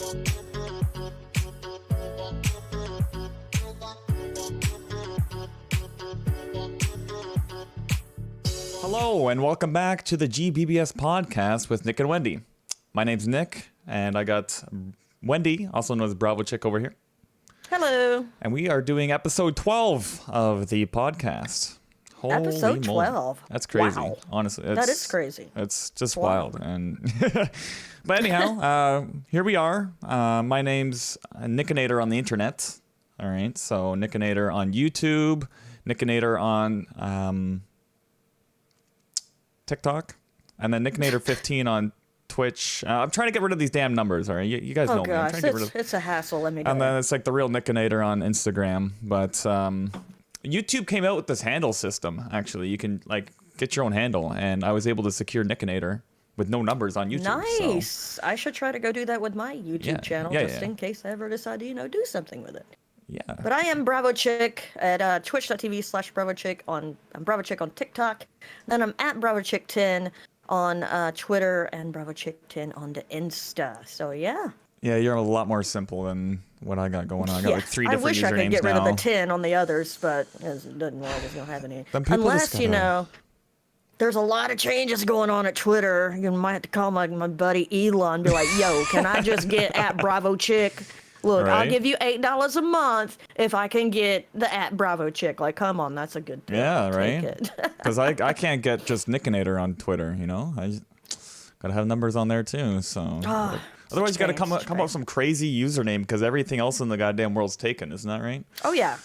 Hello, and welcome back to the GBBS podcast with Nick and Wendy. My name's Nick, and I got Wendy, also known as Bravo Chick, over here. Hello. And we are doing episode 12 of the podcast. Holy Episode 12. Moly. That's crazy. Wow. Honestly, That is crazy. It's just wild. And but anyhow, here we are. My name's Nickinator on the internet. All right, so Nickinator on YouTube, Nickinator on TikTok, and then Nickinator 15 on Twitch. I'm trying to get rid of these damn numbers. All right, you guys know me. I'm trying to get rid of... It's a hassle. Let me. And then it's like the real Nickinator on Instagram, but YouTube came out with this handle system. Actually, you can like get your own handle, and I was able to secure Nickinator with no numbers on YouTube. Nice. So. I should try to go do that with my YouTube channel, just in case I ever decide to, do something with it. Yeah. But I am Bravo Chick at twitch.tv/Bravo Chick I'm Bravo Chick on TikTok. Then I'm at Bravo Chick 10 on Twitter and Bravo Chick 10 on the Insta. So yeah. Yeah, you're a lot more simple than what I got going on. I got like 3 different usernames now. I wish I could get rid of the 10 on the others, but it doesn't work. I don't have any. Unless, there's a lot of changes going on at Twitter. You might have to call my buddy Elon and be like, yo, can I just get at Bravo Chick? Look, right. I'll give you $8 a month if I can get the at Bravo Chick. Like, come on, that's a good thing. Yeah, right? Because I can't get just Nickinator on Twitter, I just gotta have numbers on there too, so... Otherwise, you got to come up with some crazy username because everything else in the goddamn world's taken, isn't that right? Oh, yeah.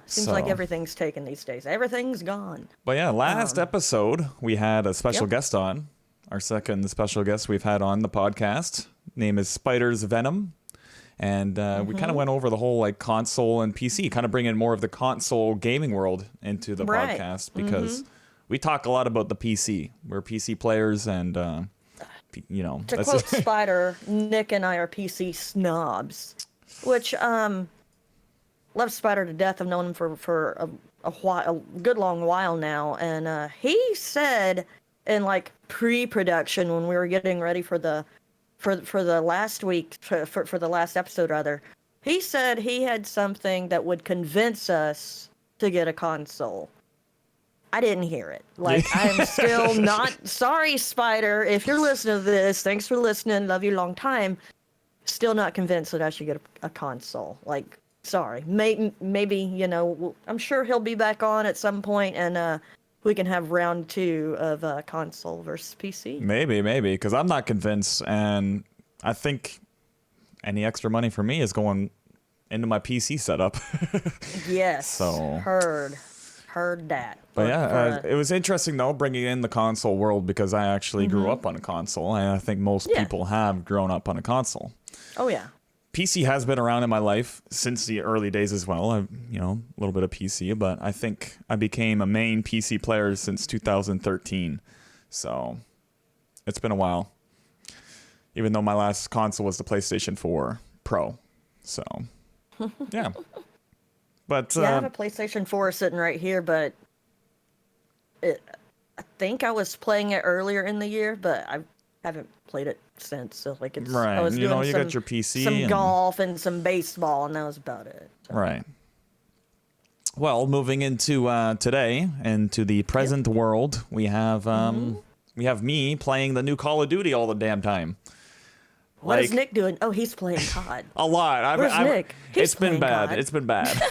Seems like everything's taken these days. Everything's gone. But yeah, last episode, we had a special guest on. Our second special guest we've had on the podcast. Name is Spider's Venom. And we kind of went over the whole like console and PC, kind of bringing more of the console gaming world into the podcast because we talk a lot about the PC. We're PC players and... To quote Spider, Nick and I are PC snobs, which love Spider to death. I've known him for a good long while now, and he said in like pre-production when we were getting ready for the last week for the last episode rather, he said he had something that would convince us to get a console. I didn't hear it. Like, I'm still not... Sorry, Spider. If you're listening to this, thanks for listening. Love you long time. Still not convinced that I should get a console. Like, sorry. Maybe, I'm sure he'll be back on at some point, and we can have round 2 of console versus PC. Maybe, because I'm not convinced, and I think any extra money for me is going into my PC setup. Yes. So Heard that. But yeah, it was interesting though bringing in the console world because I actually grew up on a console, and I think most people have grown up on a console. Oh yeah. PC has been around in my life since the early days as well. I've, a little bit of PC, but I think I became a main PC player since 2013. So it's been a while. Even though my last console was the PlayStation 4 Pro. So yeah. But I have a PlayStation 4 sitting right here, but I think I was playing it earlier in the year, but I haven't played it since. So like it's right. I was doing you got your PC, some golf and some baseball, and that was about it. So. Right. Well, moving into today, into the present world, we have me playing the new Call of Duty all the damn time. What is Nick doing? Oh, he's playing COD. A lot. Where's Nick? It's been bad. It's been bad.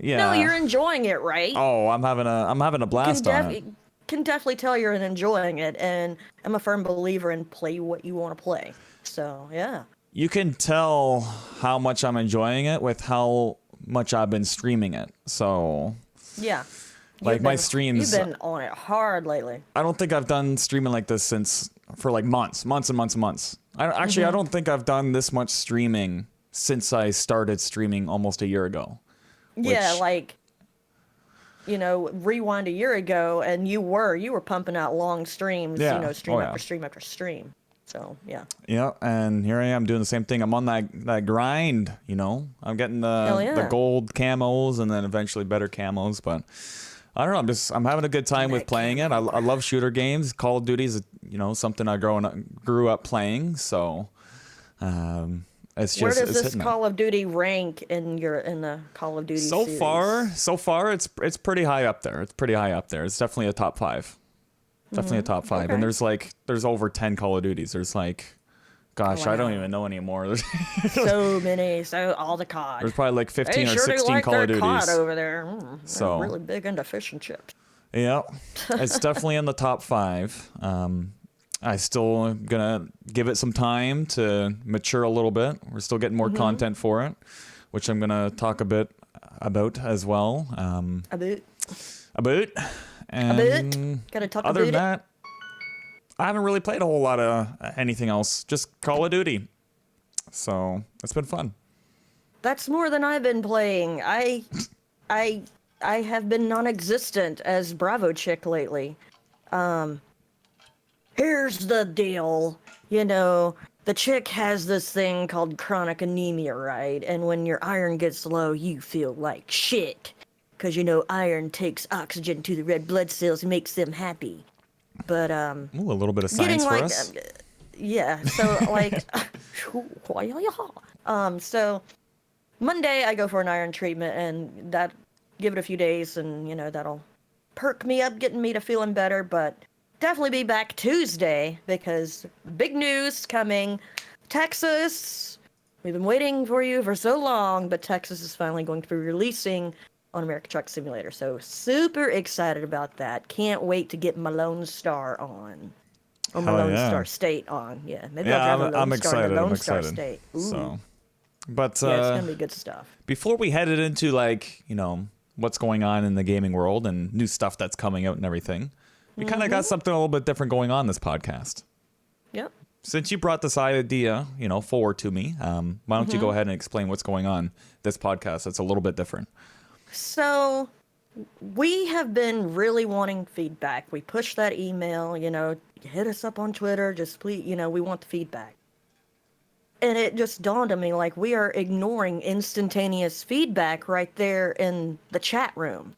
Yeah. No, you're enjoying it, right? Oh, I'm having a blast on it. Can definitely tell you're enjoying it, and I'm a firm believer in play what you want to play. So yeah. You can tell how much I'm enjoying it with how much I've been streaming it. So yeah. Like my streams. You've been on it hard lately. I don't think I've done streaming like this for like months and months. I don't think I've done this much streaming since I started streaming almost a year ago. Yeah, like, rewind a year ago, and you were pumping out long streams, stream after stream after stream. So, yeah. Yeah, and here I am doing the same thing. I'm on that grind, I'm getting the gold camos and then eventually better camos, but I don't know. I'm having a good time with playing it. I love shooter games. Call of Duty is, something I grew up playing, so It's Where just does it's this hitting Call of Duty rank in the Call of Duty so series? far it's pretty high up there. It's pretty high up there. It's definitely a top 5. Definitely a top 5. Okay. And there's over 10 Call of Duties. There's like, gosh, I don't Wow. even know anymore. So many, all the COD. There's probably like 15 They or sure do 16 like Call their of Duties. COD over there. So- They're really big into fish and chips. Yeah, it's definitely in the top 5. I still gonna give it some time to mature a little bit. We're still getting more content for it, which I'm gonna talk a bit about as well. A bit. And Gotta talk other than about it. that, I haven't really played a whole lot of anything else. Just Call of Duty. So it's been fun. That's more than I've been playing. I have been non-existent as Bravo chick lately. Here's the deal. You know, the chick has this thing called chronic anemia, right? And when your iron gets low, you feel like shit. Because, you know, iron takes oxygen to the red blood cells and makes them happy. But, Ooh, a little bit of science for us. yeah, so, like, so Monday I go for an iron treatment, and that, give it a few days, and, you know, that'll perk me up, getting me to feeling better, but definitely be back Tuesday, because big news coming. Texas, we've been waiting for you for so long, but Texas is finally going to be releasing on American Truck Simulator, so super excited about that. Can't wait to get my Lone Star on. Or my Hell Lone yeah. Star State on. Yeah, maybe Yeah, I'll drive a I'm Lone Star in excited. the Lone I'm Star excited. State. Ooh. So, but Yeah, it's gonna be good stuff. before we headed into like, you know, what's going on in the gaming world and new stuff that's coming out and everything, we kind of got something a little bit different going on this podcast. Yep. Since you brought this idea, you know, forward to me, why don't you go ahead and explain what's going on this podcast that's a little bit different? So, we have been really wanting feedback. We pushed that email, you know, hit us up on Twitter, just please, you know, we want the feedback. And it just dawned on me, like, we are ignoring instantaneous feedback right there in the chat room.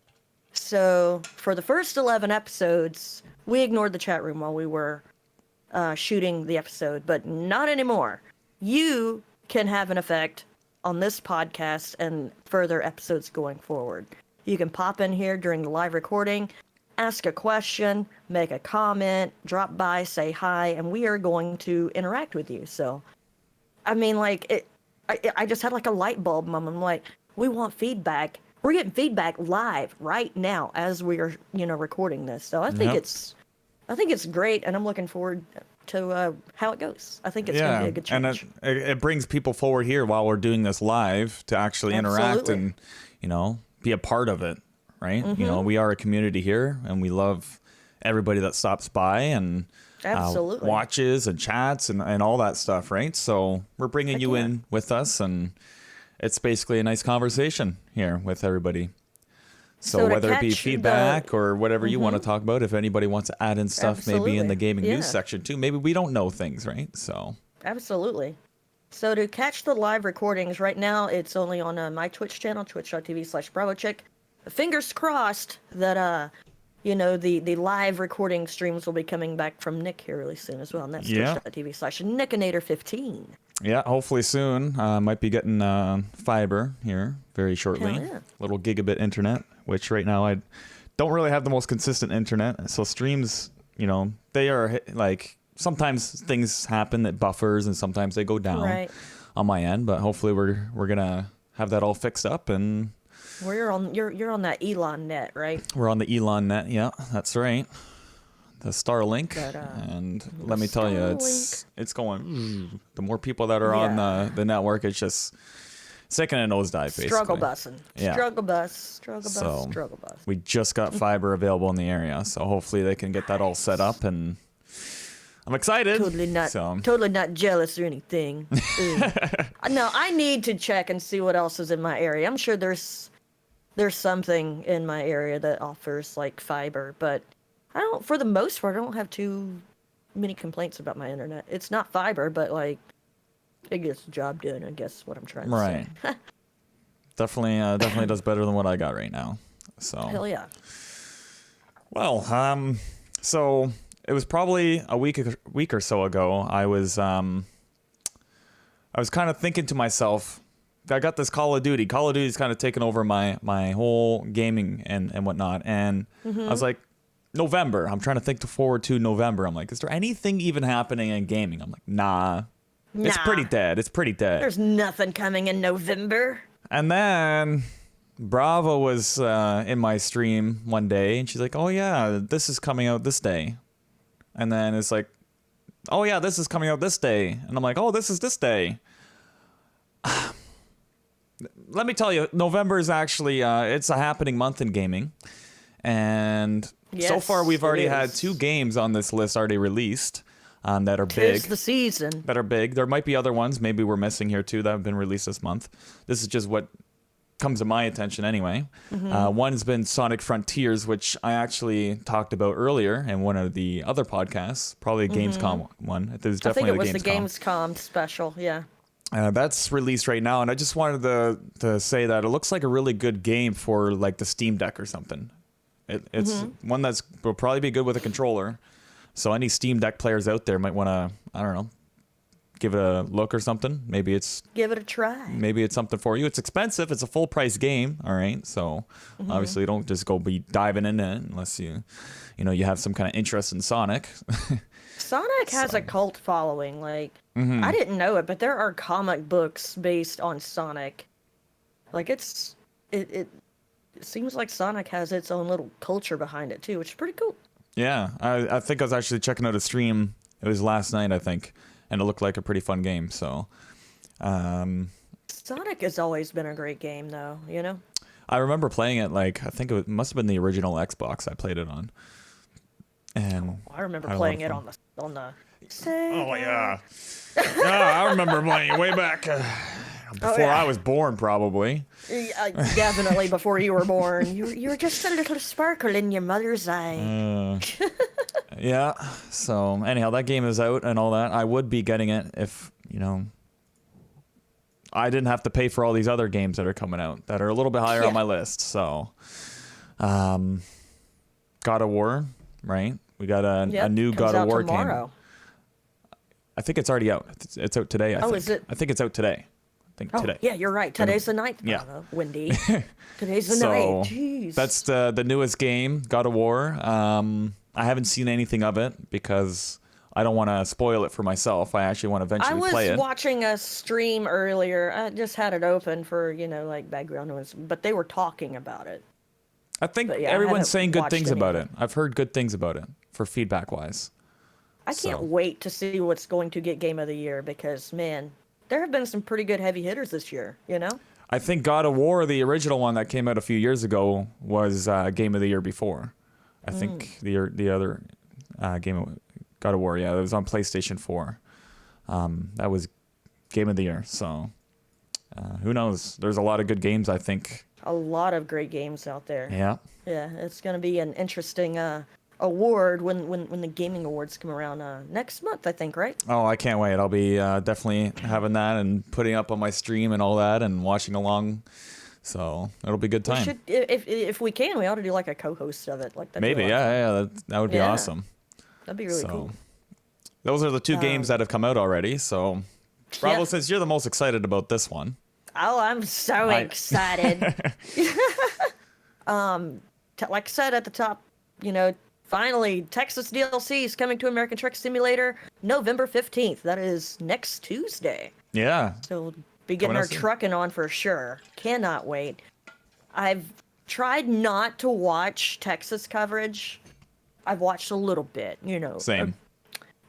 So, for the first 11 episodes, we ignored the chat room while we were shooting the episode, but not anymore. You can have an effect on this podcast and further episodes going forward. You can pop in here during the live recording, ask a question, make a comment, drop by, say hi, and we are going to interact with you. So, I mean, like, I just had like a light bulb moment. I'm like, we want feedback. We're getting feedback live right now as we are, you know, recording this. So I think it's great, and I'm looking forward to how it goes. I think it's going to be a good change. And it brings people forward here while we're doing this live to actually interact Absolutely. and, you know, be a part of it, right? You know, we are a community here, and we love everybody that stops by and Absolutely. watches and chats and all that stuff, right? So we're bringing you in with us, and it's basically a nice conversation here with everybody. So to whether it be catch feedback or whatever you want to talk about, if anybody wants to add in stuff, maybe in the Absolutely. gaming Yeah. news section too, maybe we don't know things, right? So Absolutely. So to catch the live recordings, right now it's only on my Twitch channel, twitch.tv/BravoChick. Fingers crossed that, you know, the live recording streams will be coming back from Nick here really soon as well. And that's Yeah. twitch.tv/Nickinator15. yeah, hopefully soon. Might be getting fiber here very shortly. Hell yeah. Little gigabit internet, which right now I don't really have the most consistent internet. So streams, you know, they are like sometimes things happen that buffers and sometimes they go down Right. on my end. But hopefully we're gonna have that all fixed up, and Well, you're on that Elon net, right? we're on the Elon net. Yeah, that's right. The Starlink, But, and let me tell you, it's going. The more people that are on Yeah. the network, it's just taking a nosedive. Basically, Struggle busing. Yeah. Struggle bus. Struggle bus. So, Struggle bus. we just got fiber available in the area, so hopefully they can get that all set up, and I'm excited. Totally not jealous or anything. No, I need to check and see what else is in my area. I'm sure there's something in my area that offers like fiber, but for the most part, I don't have too many complaints about my internet. It's not fiber, but like it gets the job done, I guess what I'm trying to Right. say. Definitely does better than what I got right now. So Hell yeah. well, so it was probably a week or so ago. I was I was kind of thinking to myself, I got this Call of Duty. Call of Duty's kind of taken over my whole gaming and whatnot. And I was like, November. I'm trying to think forward to November. I'm like, is there anything even happening in gaming? I'm like, nah. It's pretty dead. It's pretty dead. There's nothing coming in November. And then Bravo was in my stream one day, and she's like, oh, yeah, this is coming out this day. And then it's like, oh, yeah, this is coming out this day. And I'm like, oh, this is this day. Let me tell you, November is actually, it's a happening month in gaming. And so far, we've already had 2 games on this list already released. That are big. Tis the season. That are big. There might be other ones maybe we're missing here too that have been released this month. This is just what comes to my attention anyway. One's been Sonic Frontiers, which I actually talked about earlier in one of the other podcasts, probably a Gamescom one. It was definitely I think it was the Gamescom special, yeah. That's released right now, and I just wanted to say that it looks like a really good game for like the Steam Deck or something. It's one will probably be good with a controller. So any Steam Deck players out there might want to, I don't know, give it a look or something. Maybe give it a try. Maybe it's something for you. It's expensive. It's a full price game. All right. So obviously you don't just go be diving into it unless you have some kind of interest in Sonic. Sonic has a cult following. Like, I didn't know it, but there are comic books based on Sonic. Like it seems like Sonic has its own little culture behind it too, which is pretty cool. Yeah, I think I was actually checking out a stream. It was last night, I think, and it looked like a pretty fun game. So, Sonic has always been a great game, though. You know. I remember playing it. Like, I think it must have been the original Xbox I played it on. And I remember playing it on the. Sega. Oh yeah. I remember playing it way back before I was born, probably. Definitely before you were born. You were just a little sparkle in your mother's eye. Yeah. So anyhow, that game is out and all that. I would be getting it if, I didn't have to pay for all these other games that are coming out that are a little bit higher on my list. So, God of War, right? We got a new God of War game. I think it's already out. It's out today, I think. Is it? I think it's out today. Today. Yeah, you're right. Today's the night. Yeah. Wendy. Today's the night. Jeez. That's the newest game, God of War. I haven't seen anything of it because I don't want to spoil it for myself. I actually want to eventually play it. I was watching a stream earlier. I just had it open for, like background noise, but they were talking about it. I think everyone's saying good things about it. I've heard good things about it for feedback-wise. I can't wait to see what's going to get Game of the Year because, man, there have been some pretty good heavy hitters this year, I think God of War, the original one that came out a few years ago, was Game of the Year before. I think the other game of God of War, it was on PlayStation 4. That was Game of the Year. So who knows? There's a lot of good games, I think. A lot of great games out there. Yeah. Yeah, it's going to be an interesting award when the gaming awards come around next month, I think, right? Oh, I can't wait. I'll be definitely having that and putting up on my stream and all that and watching along. So it'll be a good time. If we can, we ought to do like a co-host of it. Like that. Maybe, that would be awesome. That'd be really cool. Those are the 2 games that have come out already. So Bravo says you're the most excited about this one. Oh, I'm so excited. Like I said at the top, finally, Texas DLC is coming to American Truck Simulator November 15th. That is next Tuesday. Yeah. So we'll be getting our trucking on for sure. Cannot wait. I've tried not to watch Texas coverage. I've watched a little bit, Same.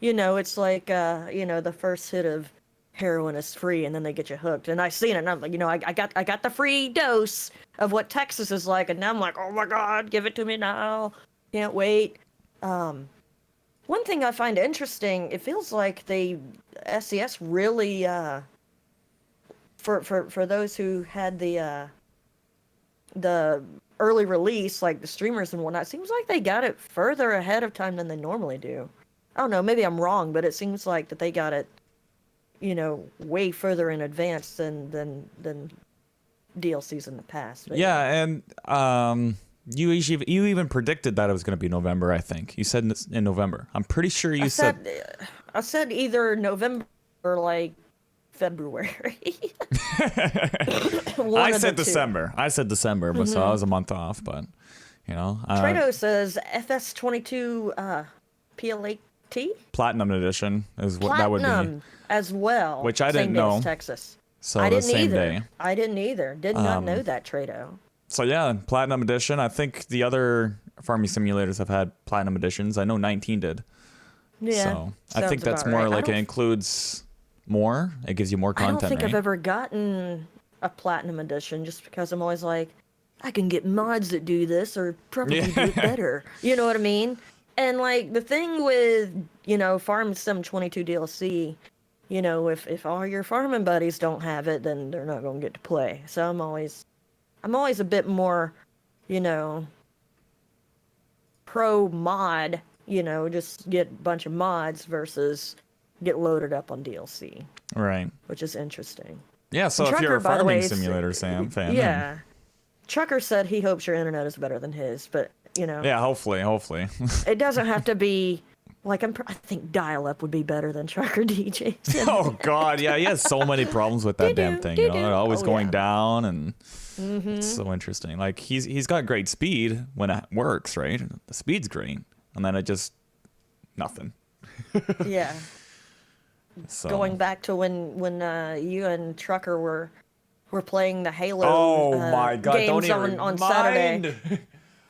It's like, the first hit of heroin is free and then they get you hooked. And I've seen it and I'm like, I got the free dose of what Texas is like. And now I'm like, oh my God, give it to me now. Can't wait. One thing I find interesting, it feels like SES really, for those who had the early release, like the streamers and whatnot, it seems like they got it further ahead of time than they normally do. I don't know, maybe I'm wrong, but it seems like that they got it, way further in advance than DLCs in the past. But and you even predicted that it was going to be November, I think. You said in November. I'm pretty sure you said... I said either November or like February. I said December. But so I was a month off. But Trado says FS22 PLAT Platinum Edition is what that would be. As well, which I same didn't day know. as Texas. So I the didn't same either. day. I didn't either. Did not know that, Trado. So yeah, Platinum Edition. I think the other farming simulators have had Platinum Editions. I know 19 did. Yeah. So I think that's more right. like it includes more. It gives you more content. I don't think right? I've ever gotten a Platinum Edition just because I'm always like, I can get mods that do this or probably do it better. You know what I mean? And like the thing with, Farm Sim 22 DLC, if all your farming buddies don't have it, then they're not going to get to play. So I'm always a bit more, pro mod, just get a bunch of mods versus get loaded up on DLC. Right. Which is interesting. Yeah, so if you're a farming simulator fan. Yeah. Trucker said he hopes your internet is better than his, but, Yeah, hopefully. It doesn't have to be, like, I think dial-up would be better than Trucker DJs. Oh, God, yeah, he has so many problems with that damn thing. They're always going down, and it's so interesting. Like, he's got great speed when it works, right? The speed's great, and then it just, nothing. Yeah. So. Going back to when you and Trucker were playing the Halo my God, games on Saturday.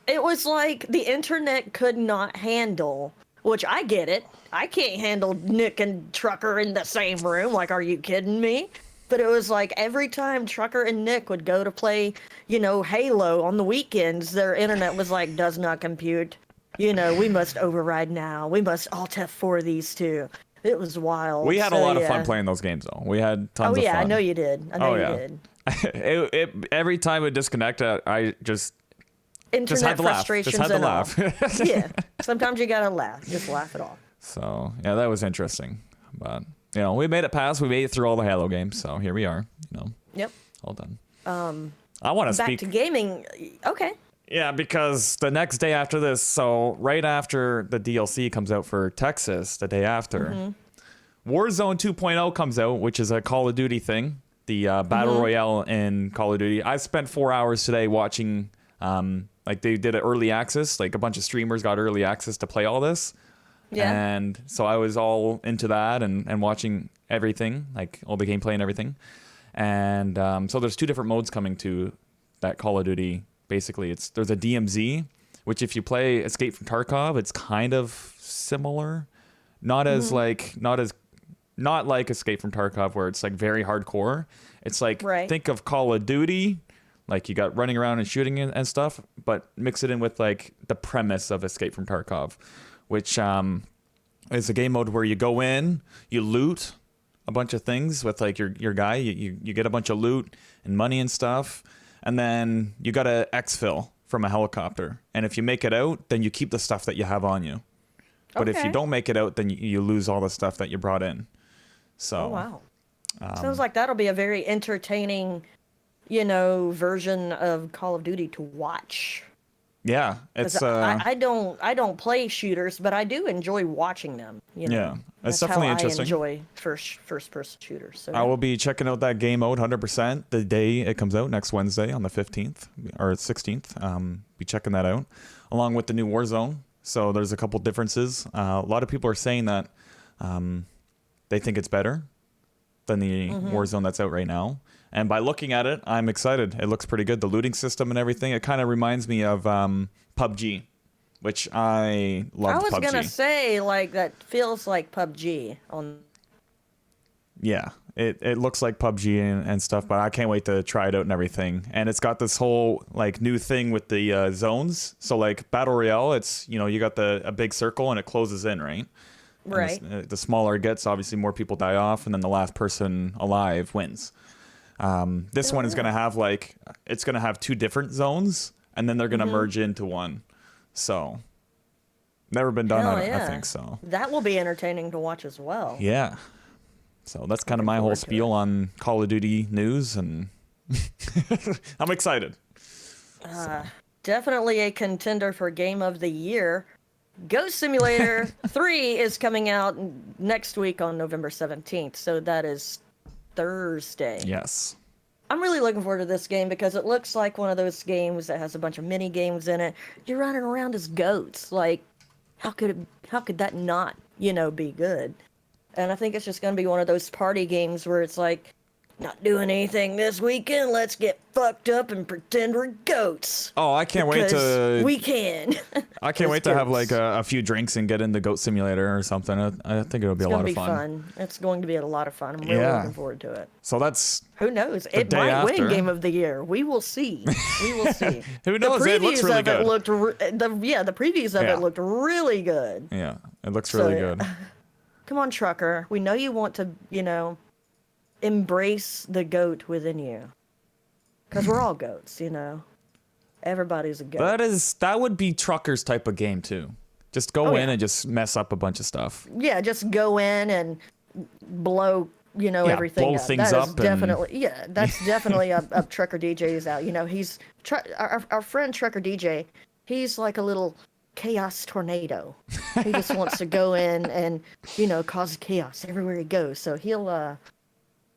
It was like the internet could not handle, which I get it. I can't handle Nick and Trucker in the same room. Like, are you kidding me? But it was like every time Trucker and Nick would go to play, Halo on the weekends, their internet was like, does not compute. We must override now. We must Alt F4 these two. It was wild. We had a lot of fun playing those games, though. We had tons of fun. I know you did. I know you did. Every time it would disconnect, I just internet frustrations had to laugh. Yeah. Sometimes you gotta laugh. Just laugh it off. So yeah, that was interesting. But we made it past. We made it through all the Halo games. So here we are. Yep. All done. I want to speak back to gaming. Okay. Yeah, because the next day after this, so right after the DLC comes out for Texas, the day after, Warzone 2.0 comes out, which is a Call of Duty thing, the Battle Royale in Call of Duty. I spent 4 hours today watching, like they did an early access, like a bunch of streamers got early access to play all this. Yeah. And so I was all into that and watching everything, like all the gameplay and everything. And so there's two different modes coming to that Call of Duty. Basically, there's a DMZ, which if you play Escape from Tarkov, it's kind of similar. Not as not like Escape from Tarkov where it's like very hardcore. It's like think of Call of Duty, like you got running around and shooting and stuff, but mix it in with like the premise of Escape from Tarkov, which is a game mode where you go in, you loot a bunch of things with like your guy, you get a bunch of loot and money and stuff. And then you got to exfil from a helicopter. And if you make it out, then you keep the stuff that you have on you. But if you don't make it out, then you lose all the stuff that you brought in. So, wow. Sounds like that'll be a very entertaining, version of Call of Duty to watch. Yeah, it's I don't play shooters, but I do enjoy watching them. Yeah, it's definitely interesting. I enjoy first person shooters. So. I will be checking out that game mode 100% the day it comes out next Wednesday on the 15th or 16th. Be checking that out along with the new Warzone. So there's a couple differences. A lot of people are saying that they think it's better than the Warzone that's out right now. And by looking at it, I'm excited. It looks pretty good. The looting system and everything. It kind of reminds me of PUBG, which I love. I was going to say, like, that feels like PUBG. Yeah, it looks like PUBG and stuff, but I can't wait to try it out and everything. And it's got this whole, like, new thing with the zones. So, like, Battle Royale, it's, you got a big circle and it closes in, right? Right. The smaller it gets, obviously more people die off, and then the last person alive wins. This one is going to have it's going to have two different zones, and then they're going to merge into one. So never been done on it, I think so. That will be entertaining to watch as well. Yeah. So that's kind of my whole spiel on Call of Duty news, and I'm excited. Definitely a contender for Game of the Year. Ghost Simulator 3 is coming out next week on November 17th. So that is Thursday. Yes. I'm really looking forward to this game because it looks like one of those games that has a bunch of mini games in it. You're running around as goats. Like, how could that not, be good? And I think it's just going to be one of those party games where it's like, not doing anything this weekend. Let's get fucked up and pretend we're goats. Oh, I can't wait to. We can. I can't wait to have like a few drinks and get in the Goat Simulator or something. I think it'll be a lot of fun. It's going to be a lot of fun. I'm really looking forward to it. So that's. Who knows? It might win Game of the Year. We will see. We will see. Who knows? It looks really good. The previews of it looked really good. Yeah, it looks really good. Come on, Trucker. We know you want to, embrace the goat within you. Because we're all goats, Everybody's a goat. That would be Trucker's type of game too. Just go in and just mess up a bunch of stuff. Yeah, just go in and blow, everything blow up. things that is up definitely, that's definitely a Trucker DJ's out. He's our friend Trucker DJ. He's like a little chaos tornado. He just wants to go in and cause chaos everywhere he goes. So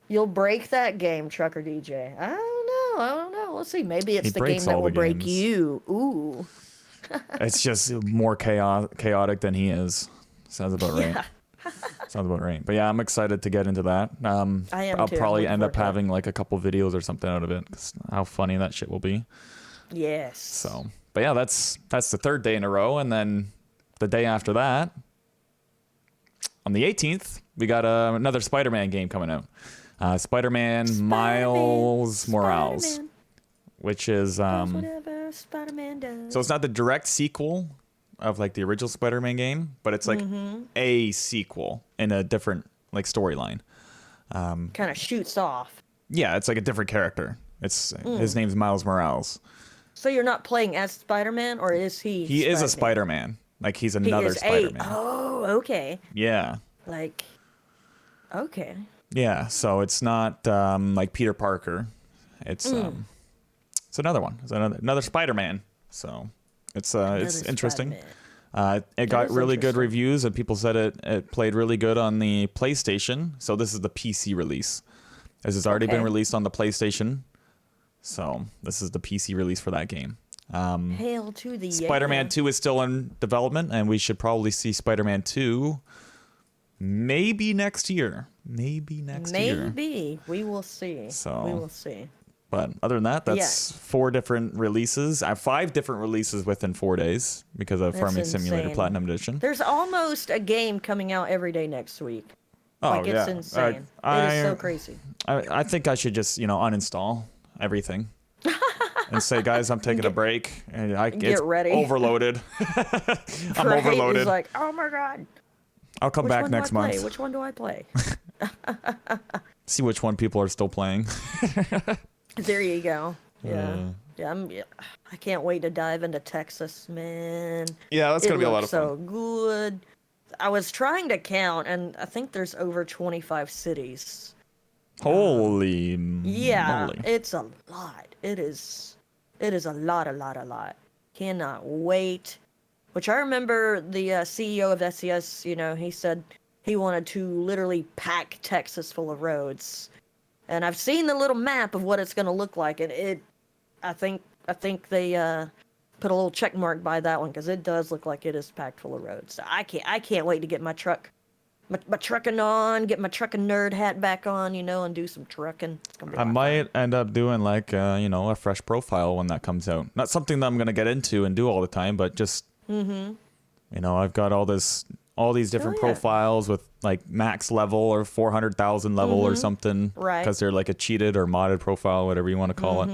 you'll break that game, Trucker DJ. I don't know. Let's see. Maybe it's the game that will break you. Ooh. It's just more chaotic than he is. Sounds about right. Sounds about right. But yeah, I'm excited to get into that. I am I'll too. probably end up having like a couple videos or something out of it. 'Cause how funny that shit will be. Yes. So, but yeah, that's the third day in a row, and then the day after that, on the 18th, we got another Spider-Man game coming out. Spider-Man Miles Morales, which is whatever Spider-Man does. so it's not the direct sequel of like the original Spider-Man game, but it's like a sequel in a different like storyline. Kind of shoots off. Yeah, it's like a different character. It's his name's Miles Morales. So you're not playing as Spider-Man, or is he? He is a Spider-Man. Like he's another Spider-Man. Oh, okay. Yeah. Like, okay. Yeah, so it's not like Peter Parker. It's another one. It's another Spider-Man. So it's interesting. It got really good reviews, and people said it played really good on the PlayStation. So this is the PC release. This has already been released on the PlayStation. So this is the PC release for that game. Hail to the Spider-Man 2 is still in development, and we should probably see Spider-Man 2 maybe next year. Maybe. We will see. So, we will see. But other than that, that's 4 different releases. I have 5 different releases within 4 days because of Farming Simulator Platinum Edition. There's almost a game coming out every day next week. Oh, it's insane. It is so crazy. I think I should just, uninstall everything. And say, guys, I'm taking a break. And get ready. Overloaded. I'm overloaded. He's like, oh my God. I'll come back next month. Which one do I play? See which one people are still playing. There you go. Yeah. I can't wait to dive into Texas, man. Yeah, that's going to be a lot of fun. So good. I was trying to count, and I think there's over 25 cities. Holy moly. moly. It's a lot. It is a lot. Cannot wait. Which I remember the CEO of SES, he said he wanted to literally pack Texas full of roads. And I've seen the little map of what it's going to look like, and I think they put a little check mark by that one, because it does look like it is packed full of roads. So I can't wait to get my trucking on, get my trucking nerd hat back on, and do some trucking. It's gonna be might end up doing like a fresh profile when that comes out. Not something that I'm gonna get into and do all the time, but just I've got all these different profiles with like max level or 400,000 level or something, right? Because they're like a cheated or modded profile, whatever you want to call it.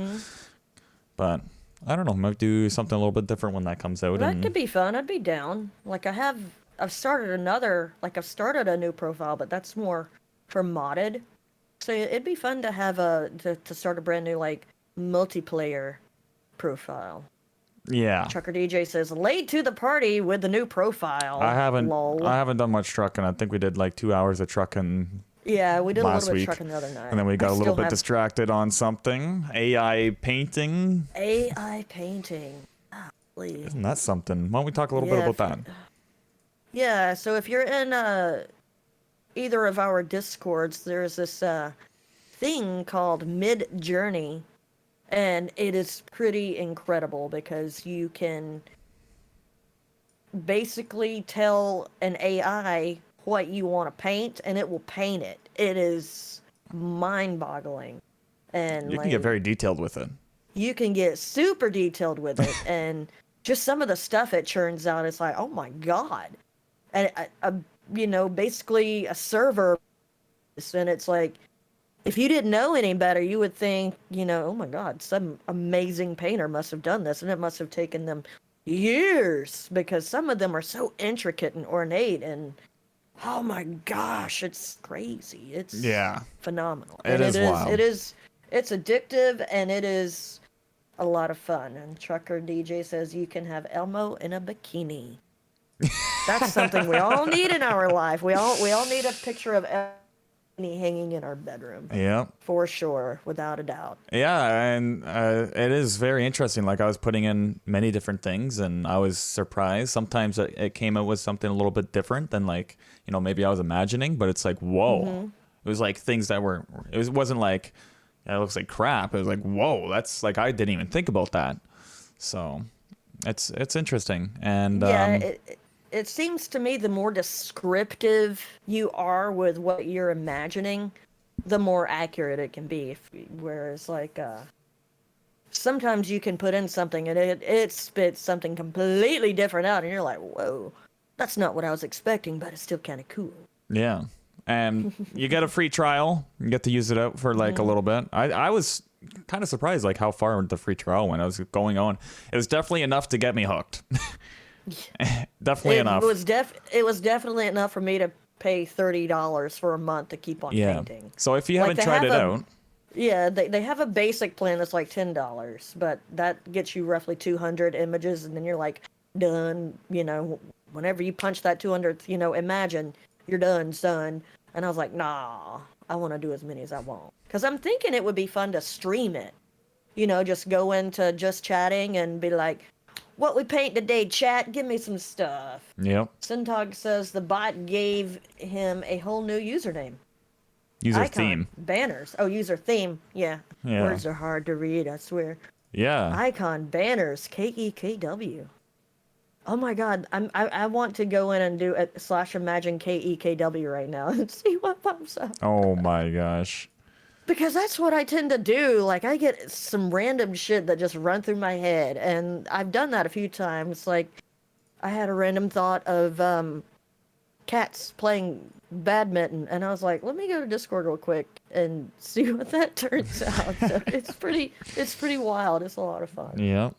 But I don't know, might do something a little bit different when that comes out. That could be fun. I'd be down. Like I've started a new profile, but that's more for modded. So it'd be fun to have to start a brand new like multiplayer profile. Yeah. Trucker DJ says, late to the party with the new profile. I haven't Lol. done much trucking. I think we did like 2 hours of trucking. Yeah, we did a little bit week. of trucking the other night. And then we got a little bit distracted on something. AI painting. Golly. Isn't that something? Why don't we talk a little bit about that? Yeah, so if you're in either of our Discords, there's this thing called Mid Journey, and it is pretty incredible because you can basically tell an AI what you want to paint, and it will paint it. It is mind-boggling, and You can get very detailed with it. you can get super detailed with it, and just some of the stuff it churns out, it's like, oh my god, and basically a server, and it's like, if you didn't know any better, you would think, oh my god, some amazing painter must have done this, and it must have taken them years, because some of them are so intricate and ornate, and oh my gosh, it's crazy. It's phenomenal. It is wild. It's addictive, and it is a lot of fun. And Trucker DJ says you can have Elmo in a bikini. That's something we all need in our life. We all need a picture of Elmo hanging in our bedroom. Yeah. For sure, without a doubt. Yeah, and it is very interesting. Like, I was putting in many different things, and I was surprised. Sometimes it came out with something a little bit different than, like, maybe I was imagining, but it's like, whoa. Mm-hmm. It was like things that wasn't like, it looks like crap. It was like, whoa, that's like, I didn't even think about that. So it's interesting. And it seems to me the more descriptive you are with what you're imagining, the more accurate it can be. Whereas, like, sometimes you can put in something and it spits something completely different out, and you're like, whoa, that's not what I was expecting, but it's still kind of cool. Yeah. And you get a free trial. You get to use it out for, like, a little bit. I was kind of surprised, like, how far the free trial went. I was going on. It was definitely enough to get me hooked. Definitely enough. It was definitely enough for me to pay $30 for a month to keep on painting. So if you haven't tried it out, they have a basic plan that's like $10, but that gets you roughly 200 images, and then you're like done. Whenever you punch that 200th, imagine you're done, son. And I was like, nah, I want to do as many as I want, because I'm thinking it would be fun to stream it. Just go into just chatting and be like, what we paint today, chat? Give me some stuff. Yep. Sintog says the bot gave him a whole new username. User Icon, theme. Banners. Oh, user theme. Yeah. Words are hard to read, I swear. Yeah. Icon, banners, KEKW. Oh my god, I want to go in and do a /imagine KEKW right now and see what pops up. Oh my gosh. Because that's what I tend to do. Like, I get some random shit that just run through my head, and I've done that a few times. Like, I had a random thought of cats playing badminton, and I was like, let me go to Discord real quick and see what that turns out. So it's pretty wild. It's a lot of fun. Yeah.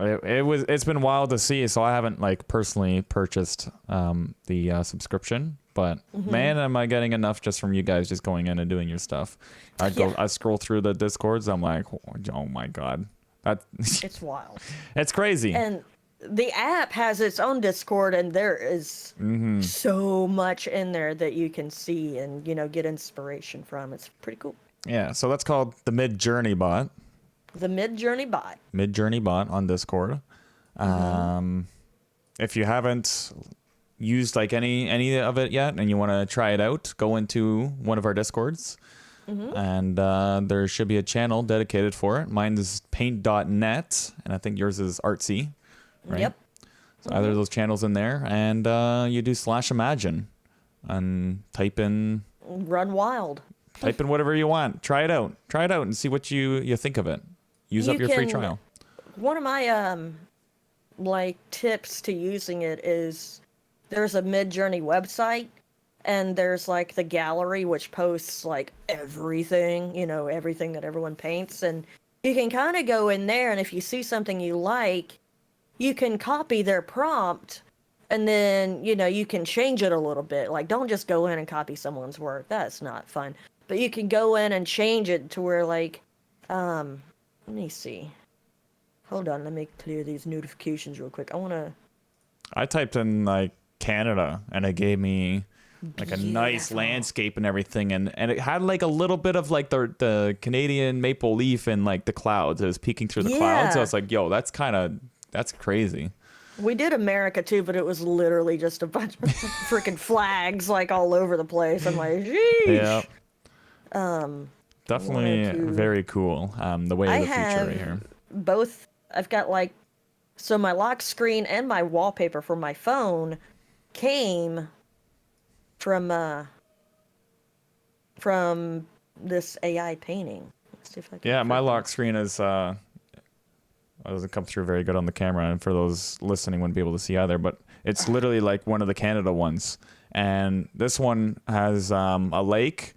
It's been wild to see, so I haven't, like, personally purchased the subscription, but man, am I getting enough just from you guys just going in and doing your stuff. I scroll through the Discords, I'm like, oh my god, it's wild. It's crazy. And the app has its own Discord, and there is so much in there that you can see and get inspiration from. It's pretty cool. Yeah, so that's called the Mid Journey bot. The Mid Journey bot. Mid Journey bot on Discord. If you haven't used, like, any of it yet and you want to try it out, go into one of our Discords, and there should be a channel dedicated for it. Mine is paint.net, and I think yours is artsy, right? Yep. So either of those channels in there, and you do /imagine and type in Run Wild. Type in whatever you want. Try it out and see what you think of it. Use up your free trial. One of my tips to using it is, there's a Mid-Journey website, and there's, like, the gallery, which posts, like, everything, everything that everyone paints, and you can kind of go in there, and if you see something you like, you can copy their prompt, and then, you can change it a little bit. Like, don't just go in and copy someone's work. That's not fun. But you can go in and change it to where, like, let me see. Hold on, let me clear these notifications real quick. I typed in, like, Canada, and it gave me, like, a nice landscape and everything, and it had, like, a little bit of, like, the Canadian maple leaf and, like, the clouds. It was peeking through the clouds. So I was like, yo, that's crazy. We did America too, but it was literally just a bunch of freaking flags, like, all over the place. I'm like, sheesh. Yeah. definitely very cool. The way of the future right here. Both. I've got like, so my lock screen and my wallpaper for my phone came from this AI painting. Let's see if I can. Yeah, my lock screen is doesn't come through very good on the camera, and for those listening wouldn't be able to see either, but it's literally like one of the Canada ones. And this one has a lake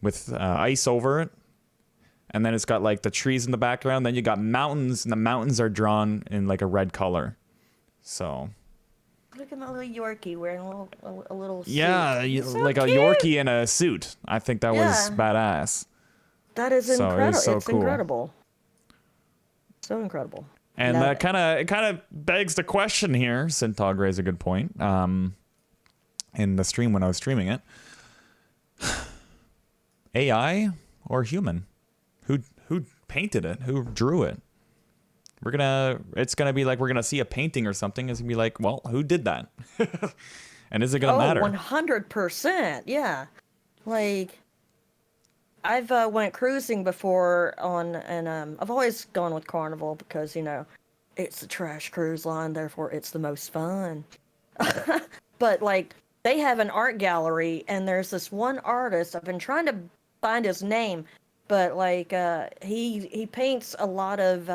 with ice over it, and then it's got like the trees in the background. Then you got mountains, and the mountains are drawn in like a red color. So look at my little Yorkie wearing a little suit. Yeah, So like cute. a Yorkie in a suit. I think that was badass. That is incredible. It's cool. incredible. So incredible. And that kind of begs the question here. Sintog raised a good point. In the stream when I was streaming it, AI or human? Who painted it? Who drew it? It's gonna be like we're gonna see a painting or something. It's gonna be like, well, who did that? And is it gonna matter? 100%. Yeah. Like, I've went cruising before and I've always gone with Carnival because, you know, it's the trash cruise line, therefore it's the most fun. But like, they have an art gallery, and there's this one artist. I've been trying to find his name, but like, he paints a lot of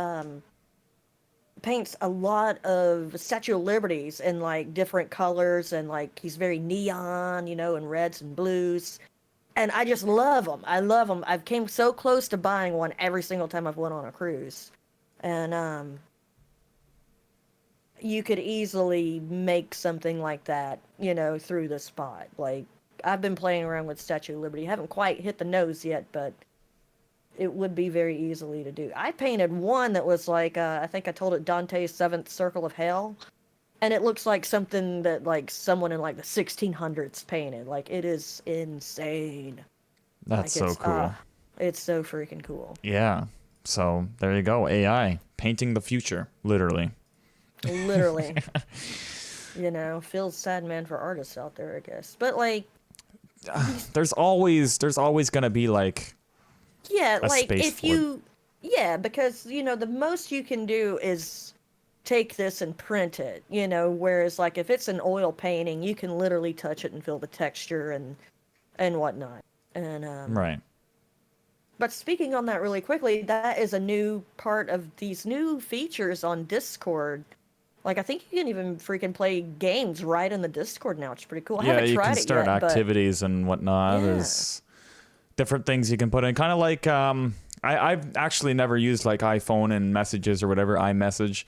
Statue of Liberties in like different colors, and like he's very neon, you know, in reds and blues. And I just love them. I love them. I've came so close to buying one every single time I've went on a cruise. And you could easily make something like that, you know, through the spot. Like, I've been playing around with Statue of Liberty. Haven't quite hit the nose yet, but it would be very easily to do. I painted one that was like, I think I told it Dante's Seventh Circle of Hell. And it looks like something that like someone in like the 1600s painted. Like, it is insane. That's like, so cool. It's so freaking cool. Yeah. So there you go. AI painting the future, literally. Literally. You know, feels sad, man, for artists out there, I guess. But like, there's always gonna be like, yeah, like if you, because you know the most you can do is take this and print it, you know, whereas like if it's an oil painting, you can literally touch it and feel the texture and whatnot. And right. But speaking on that really quickly, that is a new part of these new features on Discord. Like, I think you can even freaking play games right in the Discord now, which is pretty cool. I haven't tried it yet. Yeah, you can start activities and whatnot. Yeah. There's different things you can put in. Kind of like, I've actually never used like iPhone and messages or whatever, iMessage.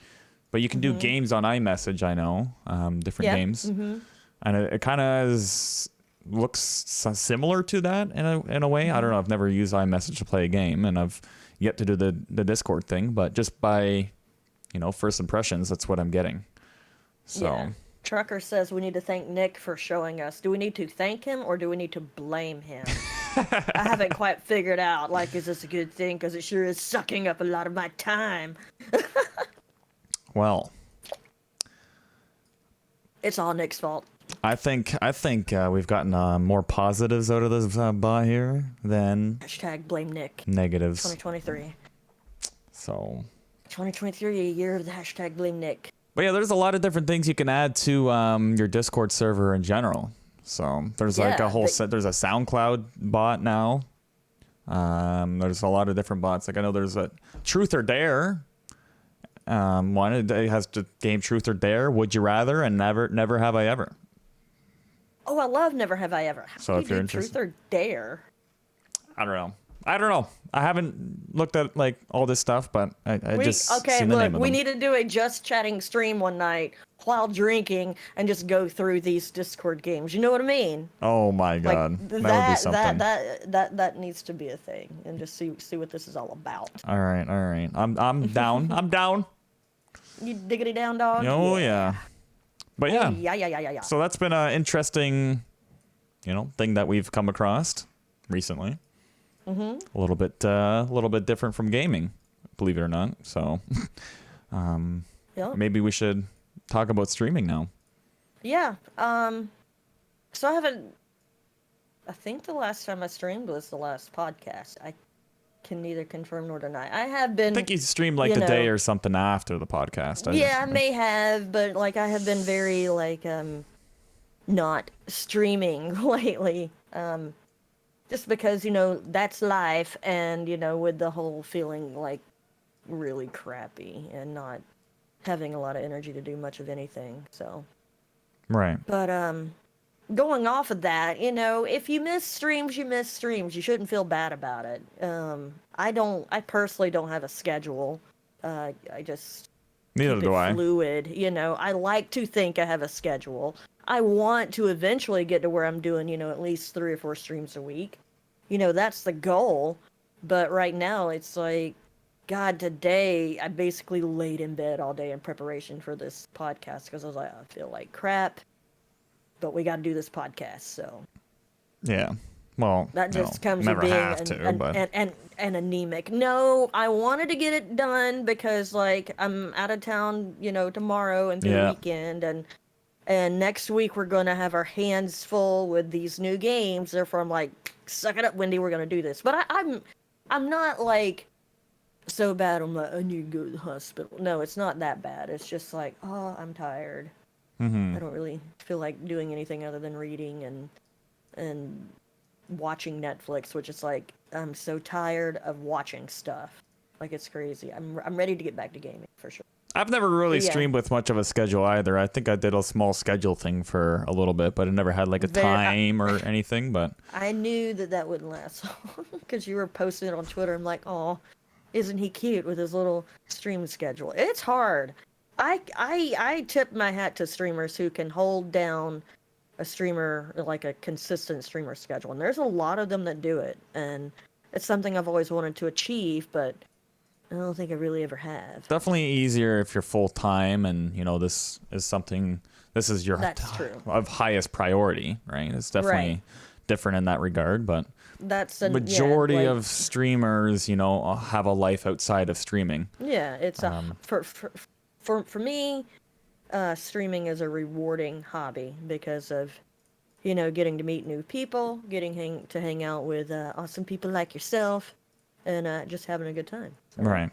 But you can do games on iMessage, I know. Different games. Mm-hmm. And it kind of looks similar to that in a way. Mm-hmm. I don't know. I've never used iMessage to play a game, and I've yet to do the Discord thing. But just by, you know, first impressions, that's what I'm getting. So. Yeah. Trucker says we need to thank Nick for showing us. Do we need to thank him or do we need to blame him? I haven't quite figured out. Like, is this a good thing? Because it sure is sucking up a lot of my time. Well, it's all Nick's fault. I think we've gotten more positives out of this bot here than #blame Nick. Negatives. 2023. So 2023, a year of the #blame Nick. But yeah, there's a lot of different things you can add to your Discord server in general. So there's like a whole set. There's a SoundCloud bot now. There's a lot of different bots. Like I know there's a Truth or Dare. One it has the game Truth or Dare, Would You Rather, and Never Have I Ever. Oh, I love Never Have I Ever. How so do you do Truth or Dare? I don't know. I haven't looked at like all this stuff, but I just seen the name of them. We need to do a just chatting stream one night while drinking and just go through these Discord games. You know what I mean? Oh my god, like, that would be something. That needs to be a thing, and just see what this is all about. All right. I'm down. I'm down. You diggity down, dog? Oh yeah. But yeah. Yeah. So that's been an interesting, thing that we've come across recently. Mm-hmm. A little bit different from gaming, believe it or not. So, maybe we should talk about streaming now. Yeah. So I haven't I think the last time I streamed was the last podcast. I can neither confirm nor deny. I have been. I think you streamed like the day or something after the podcast. Yeah, I may have, but like I have been very like not streaming lately. Just because, that's life, and with the whole feeling like really crappy and not having a lot of energy to do much of anything. So Right. But going off of that, if you miss streams, you miss streams. You shouldn't feel bad about it. I personally don't have a schedule. I just Neither keep do it I. fluid. I like to think I have a schedule. I want to eventually get to where I'm doing, at least 3 or 4 streams a week. That's the goal. But right now, it's like, God, today I basically laid in bed all day in preparation for this podcast because I was like, I feel like crap, but we got to do this podcast. So yeah, well, that just comes never with being have to, but and anemic. No, I wanted to get it done because like I'm out of town, tomorrow and through the weekend, and next week we're gonna have our hands full with these new games. Therefore, I'm like, suck it up, Wendy. We're gonna do this. But I'm not like so bad I'm like, I need to go to the hospital. No, it's not that bad. It's just like, oh, I'm tired. I don't really feel like doing anything other than reading and watching Netflix, which is like, I'm so tired of watching stuff. Like, it's crazy. I'm ready to get back to gaming for sure. I've never really streamed with much of a schedule either. I think I did a small schedule thing for a little bit, but it never had like a time or anything. But I knew that wouldn't last long because you were posting it on Twitter. I'm like, oh, isn't he cute with his little stream schedule? It's hard. I tip my hat to streamers who can hold down a streamer, like a consistent streamer schedule. And there's a lot of them that do it. And it's something I've always wanted to achieve, but I don't think I really ever have. Definitely easier if you're full time and, this is your of highest priority, right? It's definitely different in that regard, but that's the majority of streamers, have a life outside of streaming. Yeah, it's for me, streaming is a rewarding hobby because of, getting to meet new people, getting to hang out with awesome people like yourself, and just having a good time. So. Right.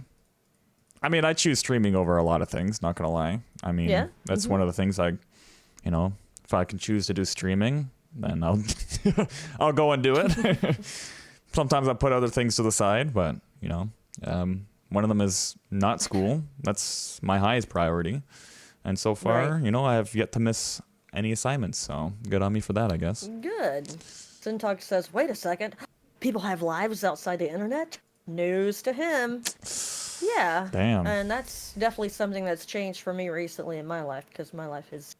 I mean, I choose streaming over a lot of things, not going to lie. I mean, that's one of the things if I can choose to do streaming, then I'll I'll go and do it. Sometimes I put other things to the side, but, one of them is not school. That's my highest priority. And so far, I have yet to miss any assignments. So good on me for that, I guess. Good. Syntalk says, wait a second. People have lives outside the internet? News to him. Yeah. Damn. And that's definitely something that's changed for me recently in my life because my life is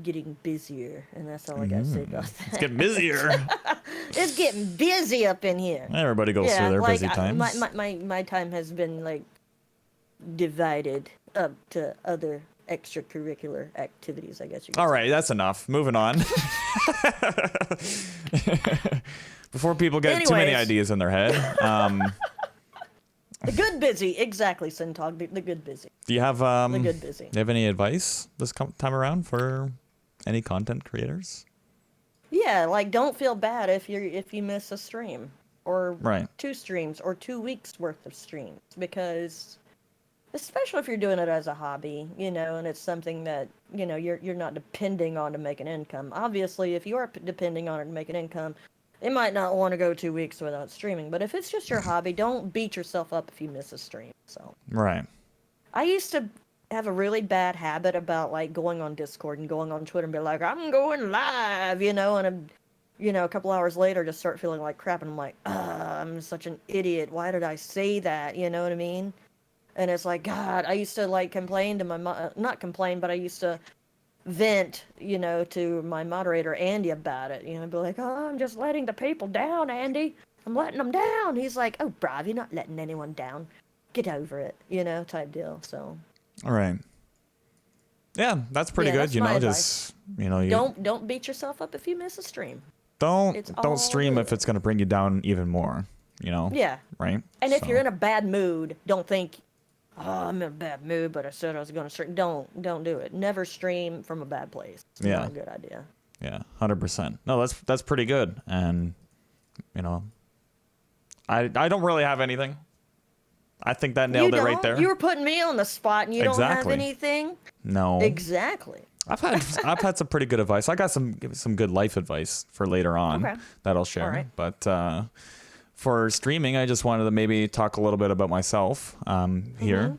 getting busier. And that's all I got to say about that. It's getting busier. It's getting busy up in here. Everybody goes through their busy times. My time has been like divided up to other extracurricular activities, I guess you could All say. right, that's enough. Moving on. Before people get too many ideas in their head. The good busy, exactly, Sintog. The good busy. Do you have the good busy? Do you have any advice this time around for any content creators? Yeah, like don't feel bad if you miss a stream or 2 streams or 2 weeks worth of streams, because especially if you're doing it as a hobby, and it's something that you're not depending on to make an income. Obviously, if you are depending on it to make an income, they might not want to go 2 weeks without streaming. But if it's just your hobby, don't beat yourself up if you miss a stream. So I used to have a really bad habit about like going on Discord and going on Twitter and be like, I'm going live, and a couple hours later just start feeling like crap, and I'm like, I'm such an idiot. Why did I say that? You know what I mean? And it's like, God, I used to like complain to my not complain, but I used to vent, to my moderator Andy about it. Be like, oh, I'm just letting the people down, Andy. I'm letting them down. He's like, oh, bruv, you're not letting anyone down. Get over it, type deal. So. All right. Yeah, that's pretty good. Just you don't beat yourself up if you miss a stream. Don't stream if it's going to bring you down even more. Yeah. Right. And if you're in a bad mood, don't think, oh, I'm in a bad mood, but I said I was going to stream. Don't do it. Never stream from a bad place. It's not a good idea. Yeah, 100%. No, that's pretty good. And you know, I don't really have anything. I think that nailed it right there. You were putting me on the spot, and you don't have anything. No. Exactly. I've had some pretty good advice. I got some good life advice for later on that I'll share. All right. But for streaming, I just wanted to maybe talk a little bit about myself here.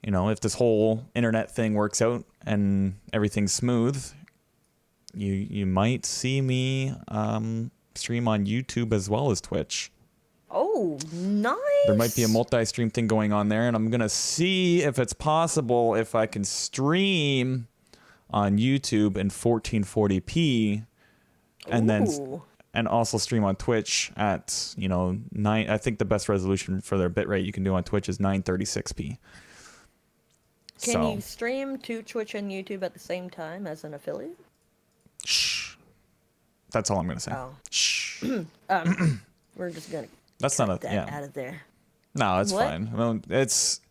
You know, if this whole internet thing works out and everything's smooth, you might see me stream on YouTube as well as Twitch. Oh, nice. There might be a multi-stream thing going on there, and I'm going to see if it's possible if I can stream on YouTube in 1440p and also stream on Twitch at, you know, I think the best resolution for their bitrate you can do on Twitch is 936p. Can you stream to Twitch and YouTube at the same time as an affiliate? Shh. That's all I'm going to say. Oh. Shh. We're just going to That's not out of there. No, it's fine. Well, it's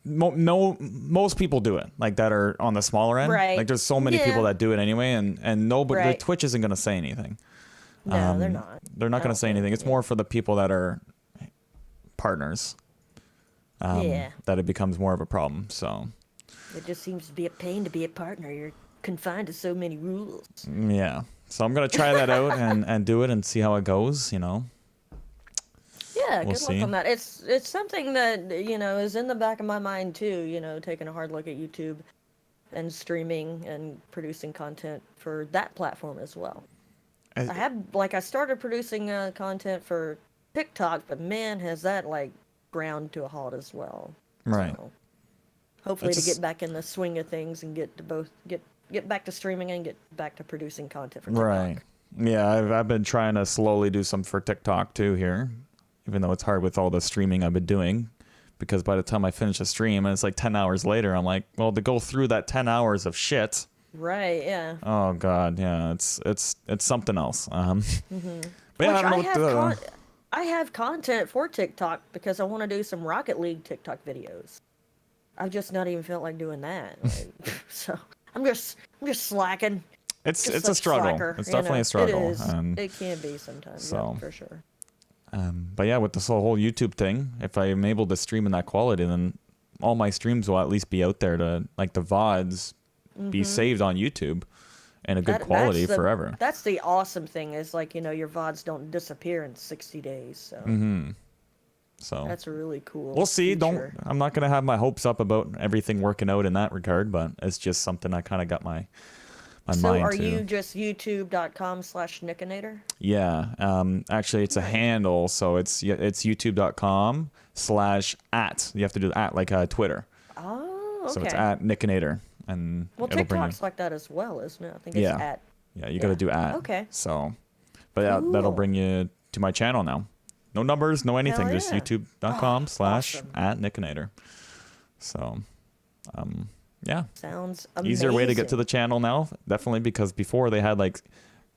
most people do it like that are on the smaller end. Right. Like there's so many people that do it anyway, and nobody. Right. Twitch isn't going to say anything. No, they're not. They're not going to say anything. It's more for the people that are partners. That it becomes more of a problem. So it just seems to be a pain to be a partner. You're confined to so many rules. Yeah. So I'm going to try that out and do it and see how it goes, you know. Yeah, good luck on that. It's something that, you know, is in the back of my mind too, you know, taking a hard look at YouTube and streaming and producing content for that platform as well. I started producing content for TikTok, but man, has that like ground to a halt as well. Right. So, hopefully to get back in the swing of things and get back to streaming and get back to producing content for TikTok. Right. Yeah, I've been trying to slowly do some for TikTok too here, even though it's hard with all the streaming I've been doing, because by the time I finish a stream and it's like 10 hours later, I'm like, well, to go through that 10 hours of shit. Right. Yeah. Oh God. Yeah. It's something else. But yeah, I have content for TikTok because I want to do some Rocket League TikTok videos. I've just not even felt like doing that. So I'm just slacking. It's a struggle. Slacker, it's definitely a struggle. It is. It can be sometimes. So, yeah, for sure. But yeah, with this whole YouTube thing, if I am able to stream in that quality, then all my streams will at least be out there to, like, the VODs be saved on YouTube in a good quality forever. That's the awesome thing is, like, you know, your VODs don't disappear in 60 days. So. So that's a really cool. We'll see. Feature. I'm not going to have my hopes up about everything working out in that regard, but it's just something I kind of got my mind to. So are you just youtube.com/Nickinator? Yeah. Actually, it's a handle, so it's youtube.com/@. You have to do the @ like Twitter. Oh, okay. So it's @Nickinator, and TikTok's like that as well, isn't it? I think it's @. Yeah, you got to do @. Okay. So, but yeah, that'll bring you to my channel now. No numbers, no anything. Just youtube.com/@Nickinator. So, yeah. Sounds amazing. Easier way to get to the channel now, definitely, because before they had like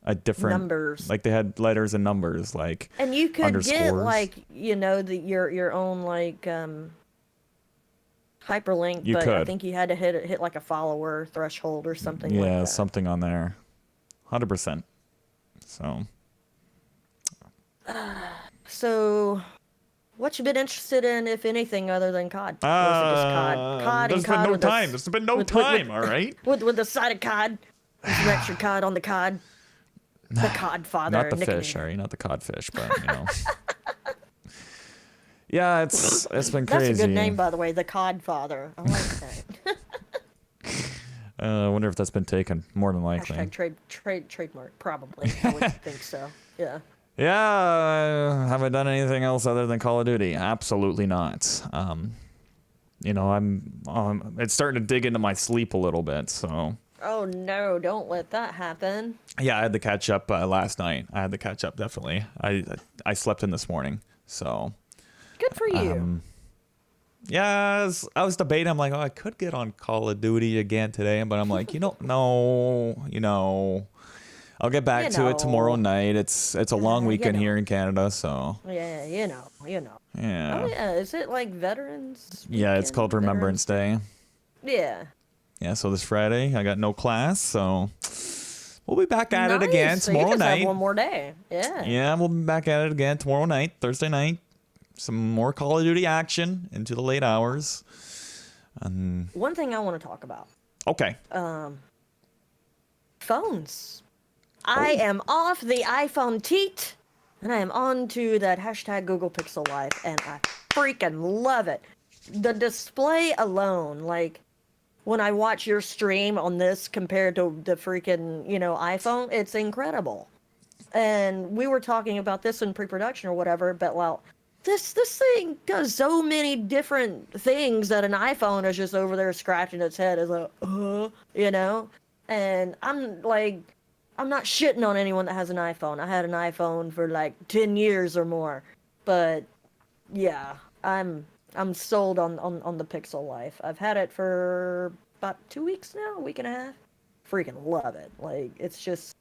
a different numbers, like they had letters and numbers, like, and you could underscores. get like, you know, your own like hyperlink, you but could. I think you had to hit like a follower threshold or something. Yeah, like that. Something on there, 100%. So. So, what you been interested in, if anything, other than COD? Or is it just COD? There's been no time. There's been no time, all right? With the side of COD. There's some extra COD on the COD. The COD father. Not the fish, Harry. Not the codfish, but, you know. Yeah, it's been crazy. That's a good name, by the way. The COD father. I like that. I wonder if that's been taken. More than likely. Hashtag trademark. Probably. I would think so. Yeah. Yeah, have I done anything else other than Call of Duty? Absolutely not. You know, I'm it's starting to dig into my sleep a little bit, so. Oh no, don't let that happen. Yeah, I had to catch up last night. I had to catch up, definitely. I slept in this morning, so. Good for you. Yeah, I was debating. I'm like, I could get on Call of Duty again today, but I'm like, no, I'll get back to it tomorrow night. It's a long weekend here in Canada, so. Yeah, you know. Yeah. Oh yeah, is it like Veterans Weekend? Yeah, it's called Remembrance Day. Yeah. Yeah, so this Friday I got no class, so we'll be back at it Nice. again So you tomorrow just have night. one more day. Yeah. Yeah, we'll be back at it again tomorrow night, Thursday night. Some more Call of Duty action into the late hours. One thing I want to talk about. Okay. Phones. I am off the iPhone teat, and I am on to that hashtag Google Pixel Life, and I freaking love it. The display alone, like, when I watch your stream on this compared to the freaking, iPhone, it's incredible. And we were talking about this in pre-production or whatever, but well, this thing does so many different things that an iPhone is just over there scratching its head as like, And I'm like, I'm not shitting on anyone that has an iPhone. I had an iPhone for like 10 years or more, but yeah, I'm sold on the Pixel Life. I've had it for about 2 weeks now, a week and a half. Freaking love it. Like, it's just,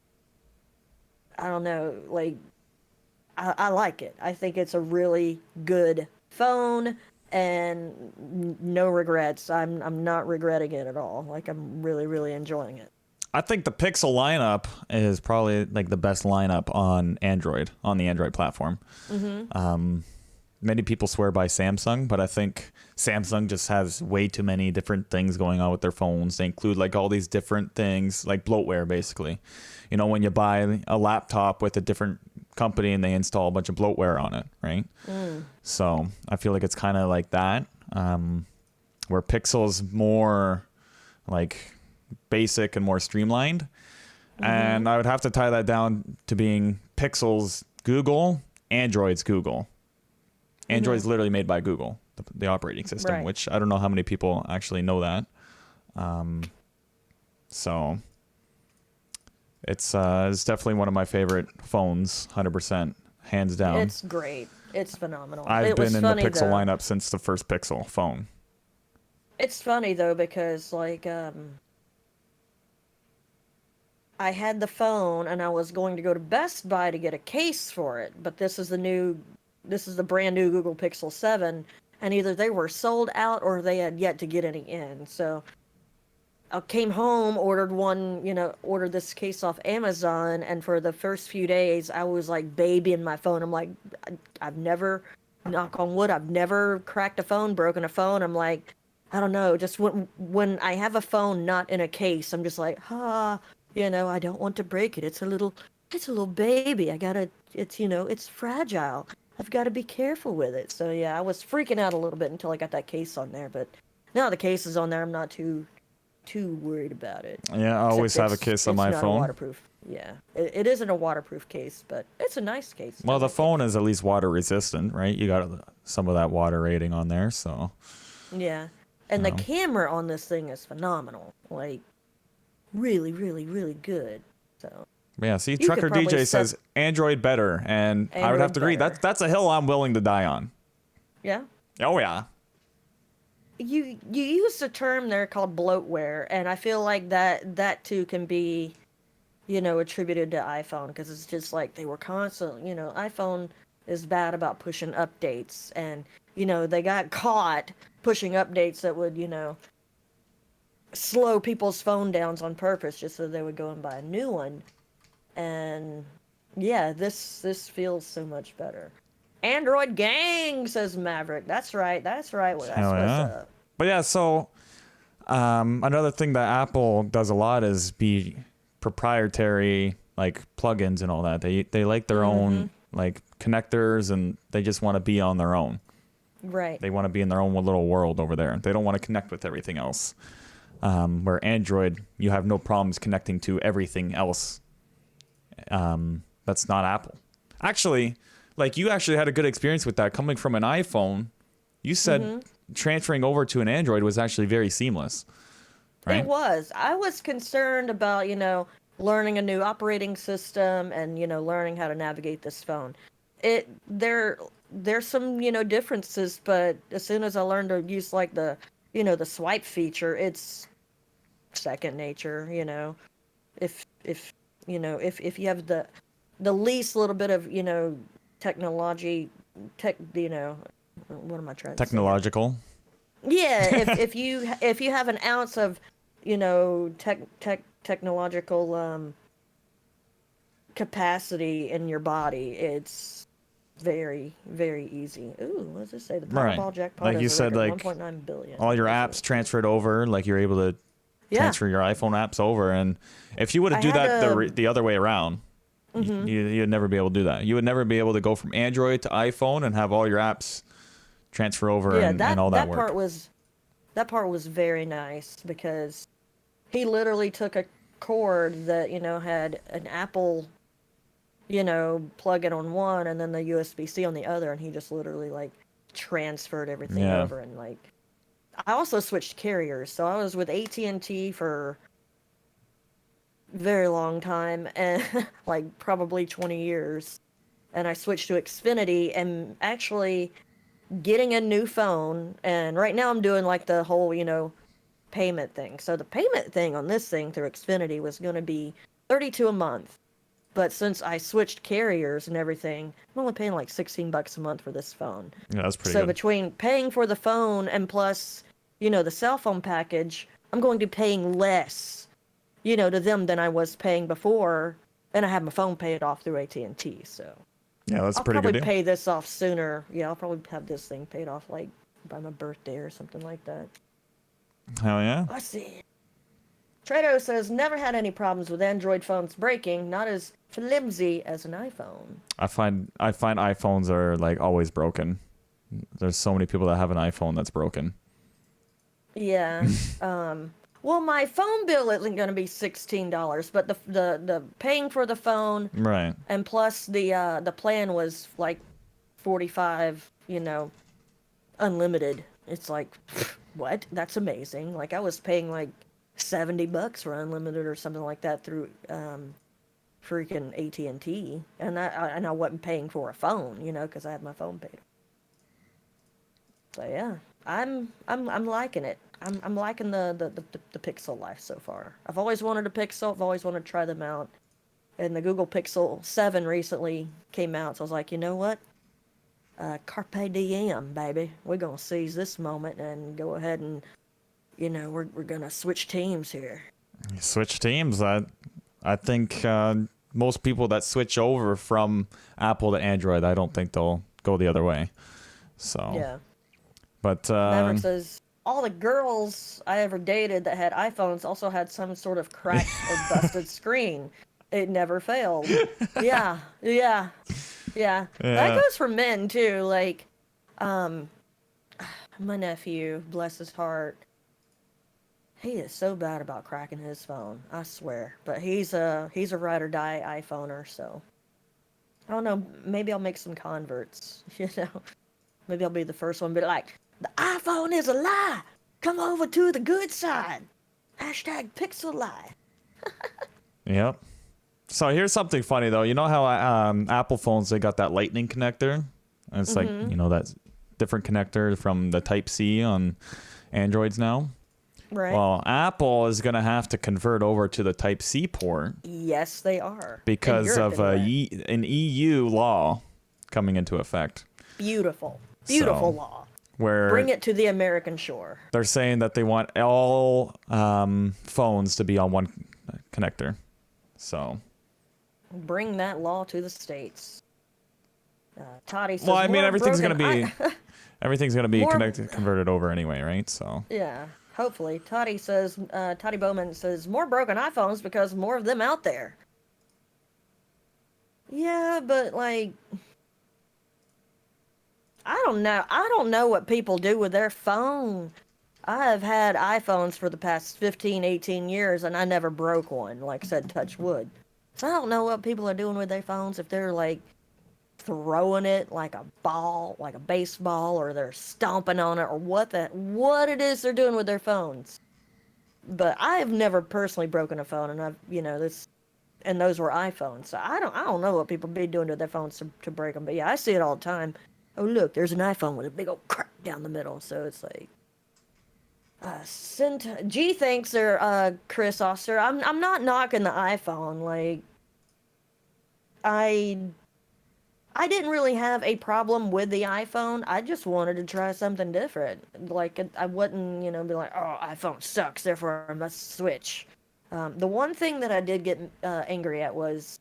I don't know, like, I like it. I think it's a really good phone, and no regrets. I'm not regretting it at all. Like, I'm really, really enjoying it. I think the Pixel lineup is probably like the best lineup on Android, on the Android platform. Many people swear by Samsung, but I think Samsung just has way too many different things going on with their phones. They include like all these different things, like bloatware, basically. You know, when you buy a laptop with a different company and they install a bunch of bloatware on it, right? So I feel like it's kind of like that, where Pixel is more like basic and more streamlined. And I would have to tie that down to being Pixel's Google, Android's Google. Android's literally made by Google, the operating system, Right. which I don't know how many people actually know that. So it's definitely one of my favorite phones, 100%, hands down. It's great. It's phenomenal. I've been in the Pixel lineup since the first Pixel phone. It's funny though because like I had the phone and I was going to go to Best Buy to get a case for it, but this is the brand new Google Pixel 7, and either they were sold out or they had yet to get any in. So I came home, ordered this case off Amazon, and for the first few days I was like babying my phone. I'm like, I've never, knock on wood, I've never cracked a phone, broken a phone. I'm like, I don't know, just when I have a phone not in a case, I'm just like, I don't want to break it. It's a little baby. It's fragile. I've got to be careful with it. So yeah, I was freaking out a little bit until I got that case on there. But now the case is on there, I'm not too worried about it. Yeah, I always have a case on my it's not phone. waterproof. Yeah, it isn't a waterproof case, but it's a nice case. Well, the phone is at least water resistant, right? You got some of that water rating on there, so. Yeah, and the camera on this thing is phenomenal. Like, really, really, really good. So. Yeah, see, You Trucker could probably DJ says Android better, and I would have to agree. better. That's a hill I'm willing to die on. Yeah. Oh yeah. You used a term there called bloatware, and I feel like that too can be, attributed to iPhone, because it's just like they were constant. iPhone is bad about pushing updates, and they got caught pushing updates that would slow people's phone downs on purpose just so they would go and buy a new one. And yeah, this feels so much better. Android gang, says Maverick. That's right. Well, that's what's up. But yeah, so another thing that Apple does a lot is be proprietary, like plugins and all that. They like their own like connectors, and they just want to be on their own. Right. They want to be in their own little world over there. They don't want to connect with everything else. Where Android, you have no problems connecting to everything else. That's not Apple. Actually, like you actually had a good experience with that coming from an iPhone. You said transferring over to an Android was actually very seamless, right? It was. I was concerned about, learning a new operating system and, learning how to navigate this phone. There's some, differences, but as soon as I learned to use like the swipe feature, it's second nature, If you have the least little bit of, technology, what am I trying to say? Technological. Yeah, if you have an ounce of, technological capacity in your body, it's very, very easy. Ooh, what does this say? The Right. Powerball jackpot Like is you a said, record like 1.9 billion. all your apps transferred over, like you're able to Yeah. transfer your iPhone apps over. And if you would have do that the other way around, you'd never be able to do that. You would never be able to go from Android to iPhone and have all your apps transfer over and all that work. That part was very nice because he literally took a cord that, had an Apple, plug in on one and then the USB-C on the other, and he just literally like transferred everything over. And like, I also switched carriers, so I was with AT&T for a very long time, and like probably 20 years, and I switched to Xfinity, and actually getting a new phone, and right now I'm doing like the whole, payment thing. So the payment thing on this thing through Xfinity was going to be $32 a month. But since I switched carriers and everything, I'm only paying like $16 a month for this phone. Yeah, that's pretty so good. Between paying for the phone and plus, the cell phone package, I'm going to be paying less, to them than I was paying before. And I have my phone paid off through AT&T, so. Yeah, that's a I'll pretty good probably deal. pay this off sooner. Yeah, I'll probably have this thing paid off like by my birthday or something like that. Hell yeah. Let's see. Trado says, never had any problems with Android phones breaking, not as flimsy as an iPhone. I find iPhones are like always broken. There's so many people that have an iPhone that's broken. Yeah. Well, my phone bill isn't going to be $16, but the paying for the phone, Right. and plus the plan was like 45, unlimited. It's like, what? That's amazing. Like I was paying like $70 for unlimited or something like that through freaking AT&T, and I wasn't paying for a phone, because I had my phone paid. So yeah, I'm liking it. I'm liking the Pixel life so far. I've always wanted a Pixel. I've always wanted to try them out. And the Google Pixel 7 recently came out, so I was like, you know what? Carpe diem, baby. We're gonna seize this moment and go ahead and, we're gonna switch teams here. Switch teams. I think most people that switch over from Apple to Android, I don't think they'll go the other way. So Yeah. But Maverick says, all the girls I ever dated that had iPhones also had some sort of cracked or busted screen. It never failed. Yeah. That goes for men too. Like, my nephew, bless his heart, he is so bad about cracking his phone. I swear. But he's a ride or die iPhoner, so I don't know. Maybe I'll make some converts. Maybe I'll be the first one to be like, the iPhone is a lie. Come over to the good side. Hashtag Pixel lie. Yep. So here's something funny though. You know how Apple phones, they got that Lightning connector? And it's like, that different connector from the Type-C on Androids now. Right. Well, Apple is going to have to convert over to the Type-C port. Yes, they are. Because of an EU law coming into effect. Beautiful law. Where bring it to the American shore. They're saying that they want all phones to be on one connector. So bring that law to the States. Toddy says, well, I mean, everything's going to be connected, converted over anyway, right? So yeah, hopefully. Toddy Bowman says, more broken iPhones because more of them out there. Yeah, but like, I don't know what people do with their phone. I have had iPhones for the past 15, 18 years, and I never broke one. Like I said, touch wood. So I don't know what people are doing with their phones, if they're like throwing it like a ball, like a baseball, or they're stomping on it, or what it is they're doing with their phones. But I have never personally broken a phone, and and those were iPhones. So I don't know what people be doing to their phones to break them. But yeah, I see it all the time. Oh look, there's an iPhone with a big old crack down the middle. So it's like, G thanks there, Chris Oster. I'm not knocking the iPhone. Like, I didn't really have a problem with the iPhone. I just wanted to try something different. Like, I wouldn't, be like, oh, iPhone sucks, therefore I must switch. The one thing that I did get angry at was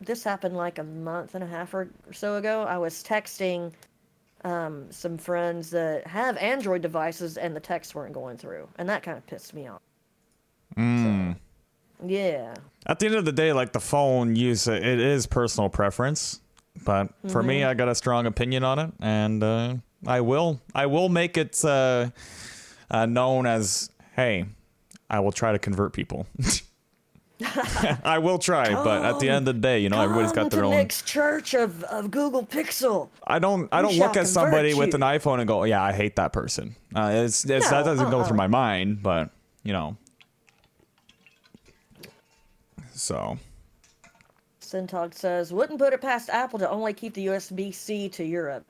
This happened like a month and a half or so ago. I was texting some friends that have Android devices, and the texts weren't going through, and that kind of pissed me off. So, yeah. At the end of the day, like the phone use, it is personal preference. But for me, I got a strong opinion on it, and I will make it known as, hey, I will try to convert people. I will try, but at the end of the day, everybody's got their own. Nick's church of Google Pixel. I don't look at somebody with an iPhone and go, yeah, I hate that person. That doesn't go through my mind, but So. Syntog says, wouldn't put it past Apple to only keep the USB-C to Europe.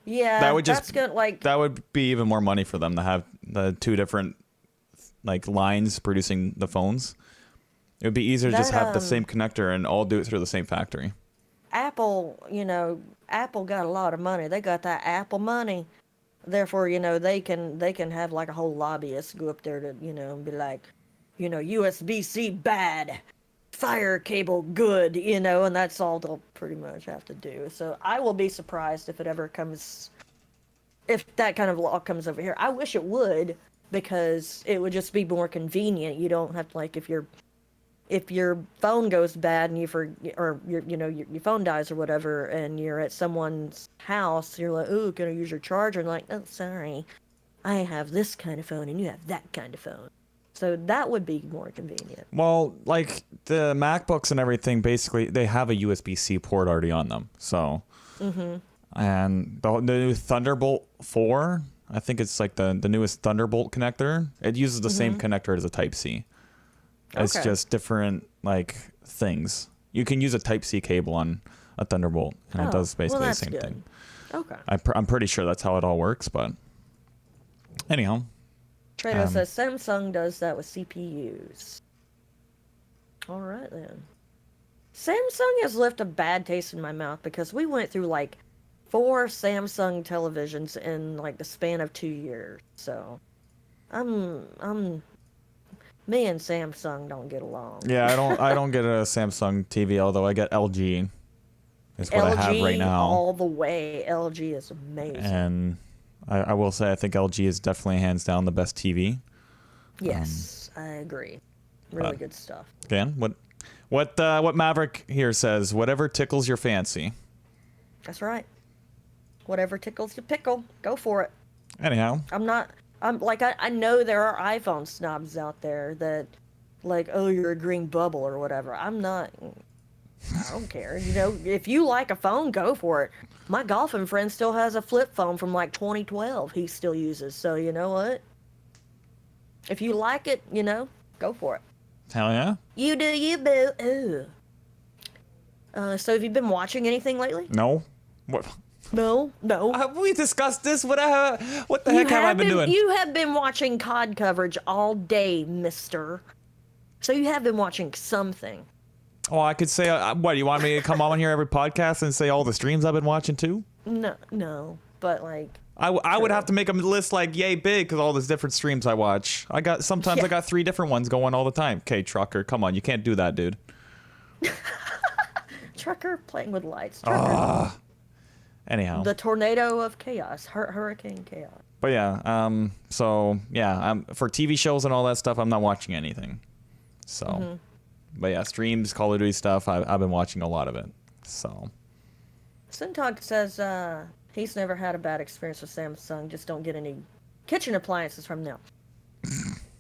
Yeah, that would that would be even more money for them to have the two different lines producing the phones. It would be easier to just have the same connector and all do it through the same factory. Apple, Apple got a lot of money. They got that Apple money. Therefore, they can have like a whole lobbyist go up there to, and be like, USB-C bad. Fire cable good, and that's all they'll pretty much have to do. So I will be surprised if that kind of law comes over here. I wish it would, because it would just be more convenient. You don't have to, if your phone goes bad and your phone dies or whatever, and you're at someone's house, you're like, ooh, can I use your charger? And like, oh, sorry, I have this kind of phone and you have that kind of phone. So that would be more convenient. Well, like the MacBooks and everything, basically, they have a USB-C port already on them. So, and the new Thunderbolt 4, I think it's like the newest Thunderbolt connector. It uses the same connector as a Type-C. It's just different, things. You can use a Type-C cable on a Thunderbolt, and it does basically the same thing. Okay. I'm pretty sure that's how it all works, but anyhow. Trado says Samsung does that with CPUs. All right, then. Samsung has left a bad taste in my mouth because we went through 4 Samsung televisions in the span of 2 years. So, me and Samsung don't get along. Yeah, I don't get a Samsung TV, although I get LG. Is what I have right now. All the way. LG is amazing. And I will say I think LG is definitely hands down the best TV. Yes, I agree. Really good stuff. Dan, what Maverick here says, whatever tickles your fancy. That's right. Whatever tickles your pickle, go for it. Anyhow. I know there are iPhone snobs out there that oh, you're a green bubble or whatever. I don't care. If you like a phone, go for it. My golfing friend still has a flip phone from 2012 he still uses. So you know what? If you like it, go for it. Hell yeah. You do you, boo. Ooh. So have you been watching anything lately? No. What? No. Have we discussed this? What the heck have I been doing? You have been watching COD coverage all day, mister. So you have been watching something. Oh, I could say, what, you want me to come on here every podcast and say all the streams I've been watching too? No, but I would have to make a list yay big because all these different streams I watch. I got 3 different ones going all the time. Okay, Trucker, come on, you can't do that, dude. Trucker playing with lights. Trucker. Anyhow. The tornado of chaos, hurricane chaos. But yeah, so yeah, for TV shows and all that stuff, I'm not watching anything. So. But yeah, streams, Call of Duty stuff, I've been watching a lot of it. So. Syntog says he's never had a bad experience with Samsung. Just don't get any kitchen appliances from them.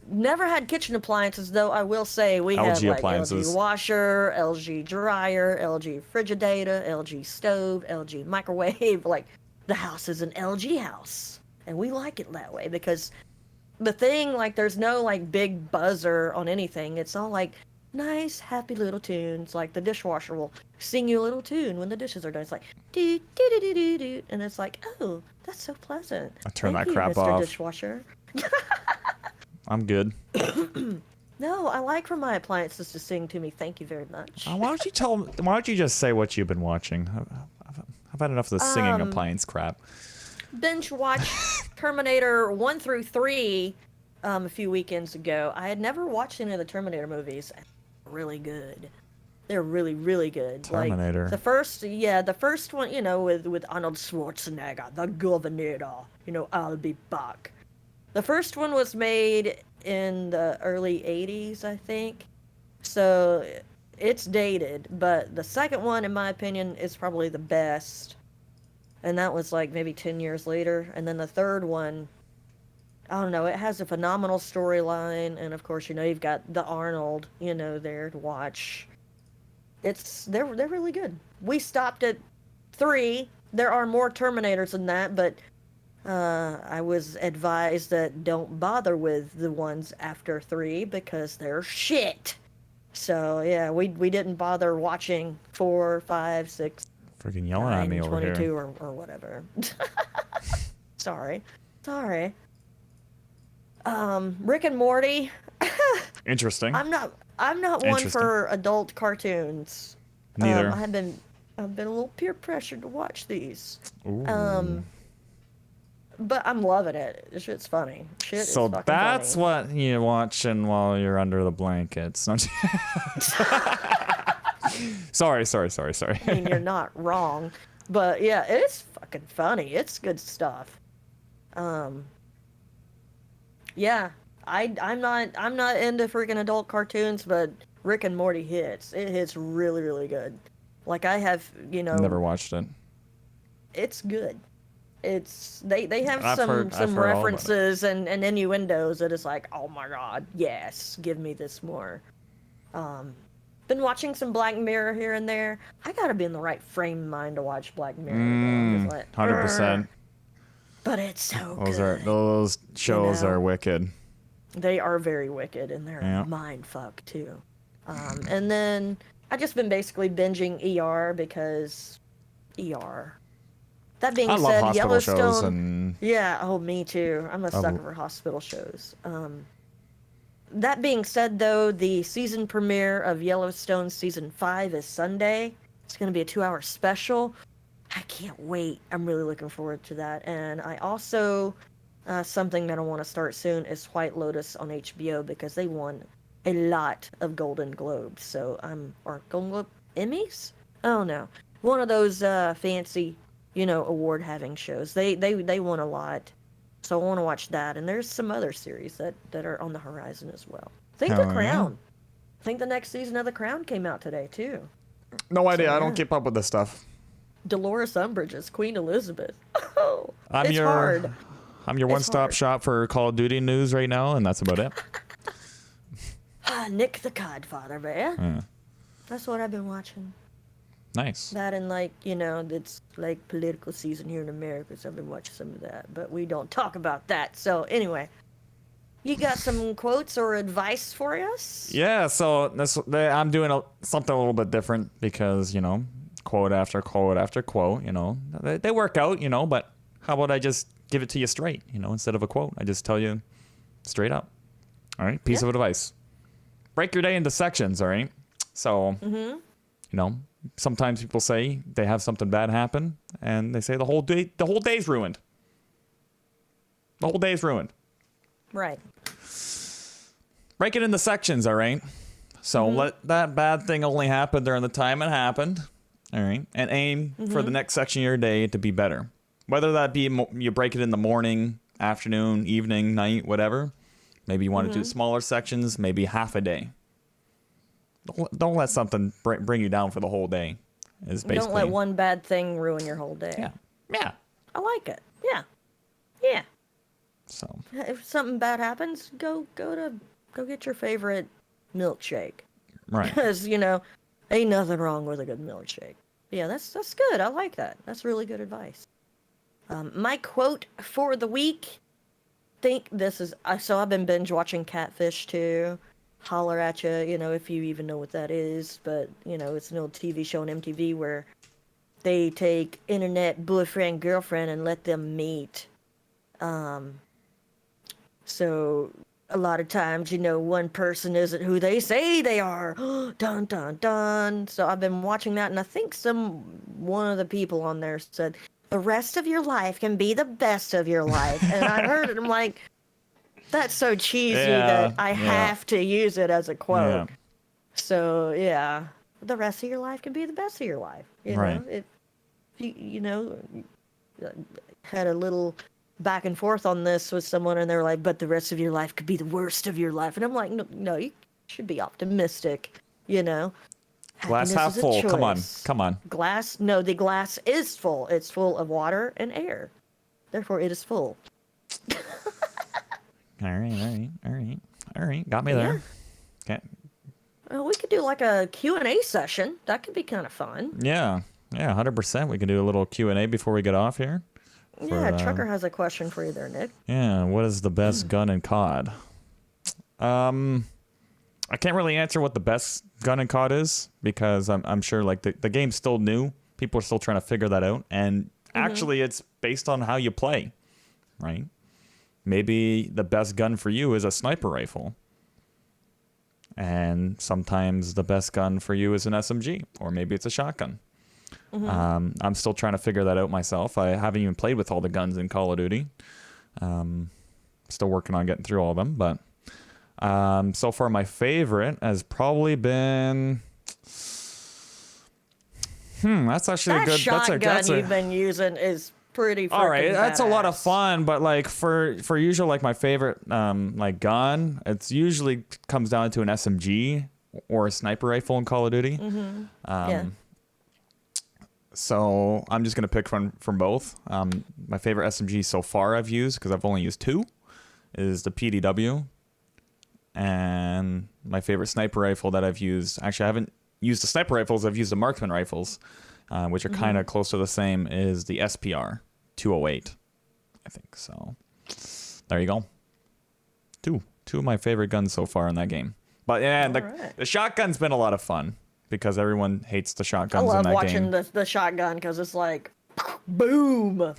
Never had kitchen appliances, though. I will say we have appliances. LG washer, LG dryer, LG Frigidator, LG stove, LG microwave. The house is an LG house. And we like it that way because the thing, there's no, big buzzer on anything. It's all, nice, happy little tunes. The dishwasher will sing you a little tune when the dishes are done. It's do do do do do do, and it's oh, that's so pleasant. I turn Thank that crap you, Mr. off. Dishwasher. I'm good. No, I like for my appliances to sing to me. Thank you very much. Why don't you just say what you've been watching? I've had enough of the singing appliance crap. Binge watch Terminator 1 through 3 a few weekends ago. I had never watched any of the Terminator movies. Really good. They're really, really good. Terminator. Like the first one, with Arnold Schwarzenegger, the Governor, I'll be back. The first one was made in the early 80s, I think. So it's dated, but the second one, in my opinion, is probably the best. And that was like maybe 10 years later. And then the third one, I don't know, it has a phenomenal storyline. And of course, you've got the Arnold, there to watch. They're really good. We stopped at 3. There are more Terminators than that, but I was advised that don't bother with the ones after 3 because they're shit. So yeah, we didn't bother watching 4, 5, 6, freaking yelling at me over 22 here. or whatever. Sorry. Rick and Morty. Interesting. I'm not one for adult cartoons. Neither. I've been a little peer pressured to watch these. Ooh. But I'm loving it. This shit's funny. So that's what you're watching while you're under the blankets. Sorry. I mean, you're not wrong, but yeah, it's fucking funny. It's good stuff. Yeah, I'm not into freaking adult cartoons, but Rick and Morty hits. It hits really, really good. Like I have, Never watched it. It's good. They have I've some heard references and innuendos that is like, oh my god, yes, give me this more. Been watching some Black Mirror here and there. I gotta be in the right frame of mind to watch Black Mirror. I'm just like, 100%. But it's so good. Those shows are wicked. They are very wicked, and they're mind fuck too. And then I just been basically binging ER because ER. That being I said, love hospital Yellowstone. shows and Yeah, me too. I'm a sucker for hospital shows. That being said, though, the season premiere of Yellowstone season 5 is Sunday. It's going to be a 2-hour special. I can't wait. I'm really looking forward to that. And I also, something that I want to start soon is White Lotus on HBO because they won a lot of Golden Globes. So or Golden Globe Emmys? Oh no, one of those fancy, award having shows. They won a lot. So I want to watch that. And there's some other series that are on the horizon as well. I think The Crown. I think the next season of The Crown came out today too. No idea. I don't keep up with this stuff. Dolores Umbridge as Queen Elizabeth. Oh, it's hard. hard. I'm your one-stop shop for Call of Duty news right now, and that's about it. Nick the Godfather, man. Yeah. That's what I've been watching. Nice. That and it's like political season here in America, so I've been watching some of that. But we don't talk about that. So anyway, you got some quotes or advice for us? Yeah, so I'm doing something a little bit different because, quote after quote after quote, they work out, but how about I just give it to you straight, instead of a quote. I just tell you straight up. All right, piece of advice. Break your day into sections, all right? So, sometimes people say they have something bad happen, and they say the whole day's ruined. The whole day's ruined. Right. Break it into sections, all right? So let that bad thing only happen during the time it happened, all right? And aim for the next section of your day to be better. Whether that be you break it in the morning, afternoon, evening, night, whatever. Maybe you want to do smaller sections, maybe half a day. Don't let something bring you down for the whole day. Don't let one bad thing ruin your whole day. Yeah. I like it. Yeah. So if something bad happens, go get your favorite milkshake. Right. Because ain't nothing wrong with a good milkshake. Yeah, that's good. I like that. That's really good advice. My quote for the week. Think this is so I've been binge watching Catfish too. Holler at you, if you even know what that is, but it's an old TV show on MTV where they take internet boyfriend girlfriend and let them meet. So a lot of times, one person isn't who they say they are. Dun dun dun. So I've been watching that, and I think one of the people on there said, "The rest of your life can be the best of your life," and I heard it. I'm like, that's so cheesy that I have to use it as a quote. Yeah. So yeah, the rest of your life can be the best of your life. You Right. know, if you know, had a little back and forth on this with someone, and they're like, "But the rest of your life could be the worst of your life," and I'm like, "No, no, you should be optimistic." You know, Glass happiness half is a full. Come on. choice. Come on. Glass, no, the glass is full. It's full of water and air. Therefore, it is full. All right. Got me Yeah. there. Okay. Well, we could do like a Q&A session. That could be kind of fun. Yeah. Yeah, 100%. We can do a little Q&A before we get off here. Yeah, Trucker has a question for you there, Nick. Yeah, what is the best gun in COD? I can't really answer what the best gun in COD is because I'm sure like the game's still new. People are still trying to figure that out. And actually it's based on how you play, right? Maybe the best gun for you is a sniper rifle. And sometimes the best gun for you is an SMG, or maybe it's a shotgun. I'm still trying to figure that out myself. I haven't even played with all the guns in Call of Duty. Still working on getting through all of them, but so far my favorite has probably been. That's actually a good. Shotgun you've been using is pretty. All right, that's a lot of badass. fun, but like for usual, like my favorite like gun, it's usually comes down to an SMG or a sniper rifle in Call of Duty. Yeah. So I'm just gonna pick from both. My favorite SMG so far I've used, because I've only used 2, is the PDW. And my favorite sniper rifle that I've used, actually I haven't used the sniper rifles, I've used the marksman rifles, which are kind of close to the same, is the SPR 208, I think. So there you go. Two of my favorite guns so far in that game. But yeah, the shotgun's been a lot of fun because everyone hates the shotguns in that game. I love watching the shotgun because it's like, boom.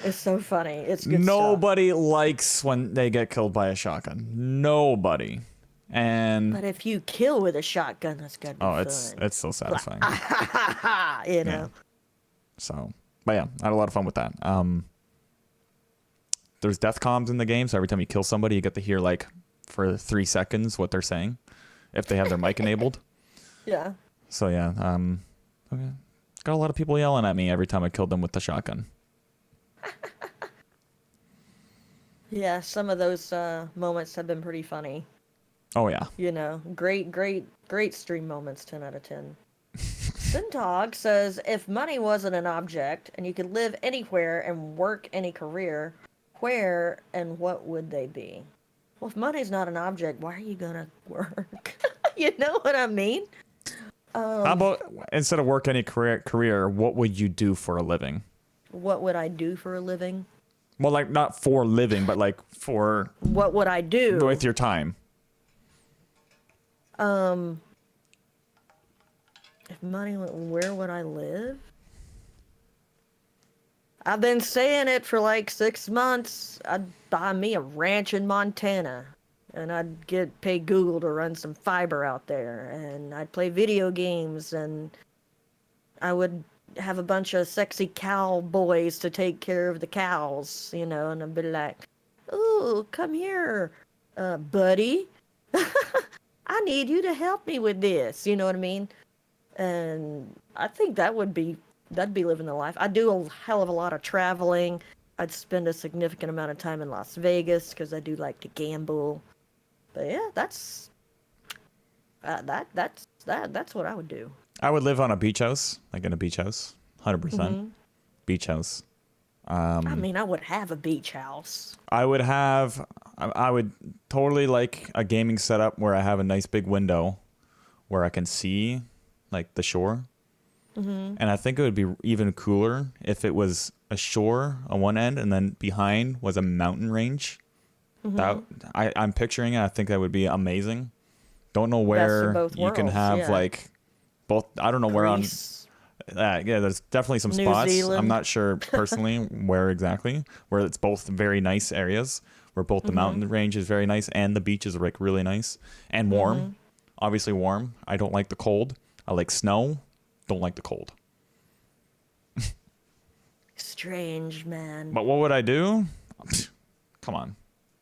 It's so funny. It's good Nobody likes when they get killed by a shotgun. Nobody. And But if you kill with a shotgun, that's gotta be fun. it's so satisfying. You know. Yeah. So, but yeah, I had a lot of fun with that. There's death comms in the game, so every time you kill somebody, you get to hear like for 3 seconds what they're saying, if they have their mic enabled. Yeah. So yeah, okay. Got a lot of people yelling at me every time I killed them with the shotgun. Yeah, some of those moments have been pretty funny. Oh yeah. You know, great stream moments, 10 out of 10. Sintog says, if money wasn't an object and you could live anywhere and work any career, where and what would they be? Well, if money's not an object, why are you gonna work? You know what I mean? How about instead of work any career, what would you do for a living? What would I do for a living? Well, like not for living, but like for What would I do? with your time. If money went, where would I live? I've been saying it for like 6 months. I'd buy me a ranch in Montana. And I'd pay Google to run some fiber out there. And I'd play video games. And I would have a bunch of sexy cowboys to take care of the cows, you know. And I'd be like, ooh, come here, buddy. I need you to help me with this. You know what I mean? And I think that'd be living the life. I do a hell of a lot of traveling. I'd spend a significant amount of time in Las Vegas because I do like to gamble. But yeah, that's what I would do. I would live on a beach house, like in a beach house, 100%. Beach house. I mean, I would have a beach house. I would totally like a gaming setup where I have a nice big window where I can see like the shore. And I think it would be even cooler if it was a shore on one end and then behind was a mountain range. I'm picturing it. I think that would be amazing. Don't know where you can have like both. I don't know where on. Yeah, there's definitely some spots. Zealand. I'm not sure personally where exactly, where it's both very nice areas, where both the mountain range is very nice and the beach is like really nice and warm. Obviously warm. I don't like the cold. I like snow. Don't like the cold. Strange, man. But what would I do? Come on.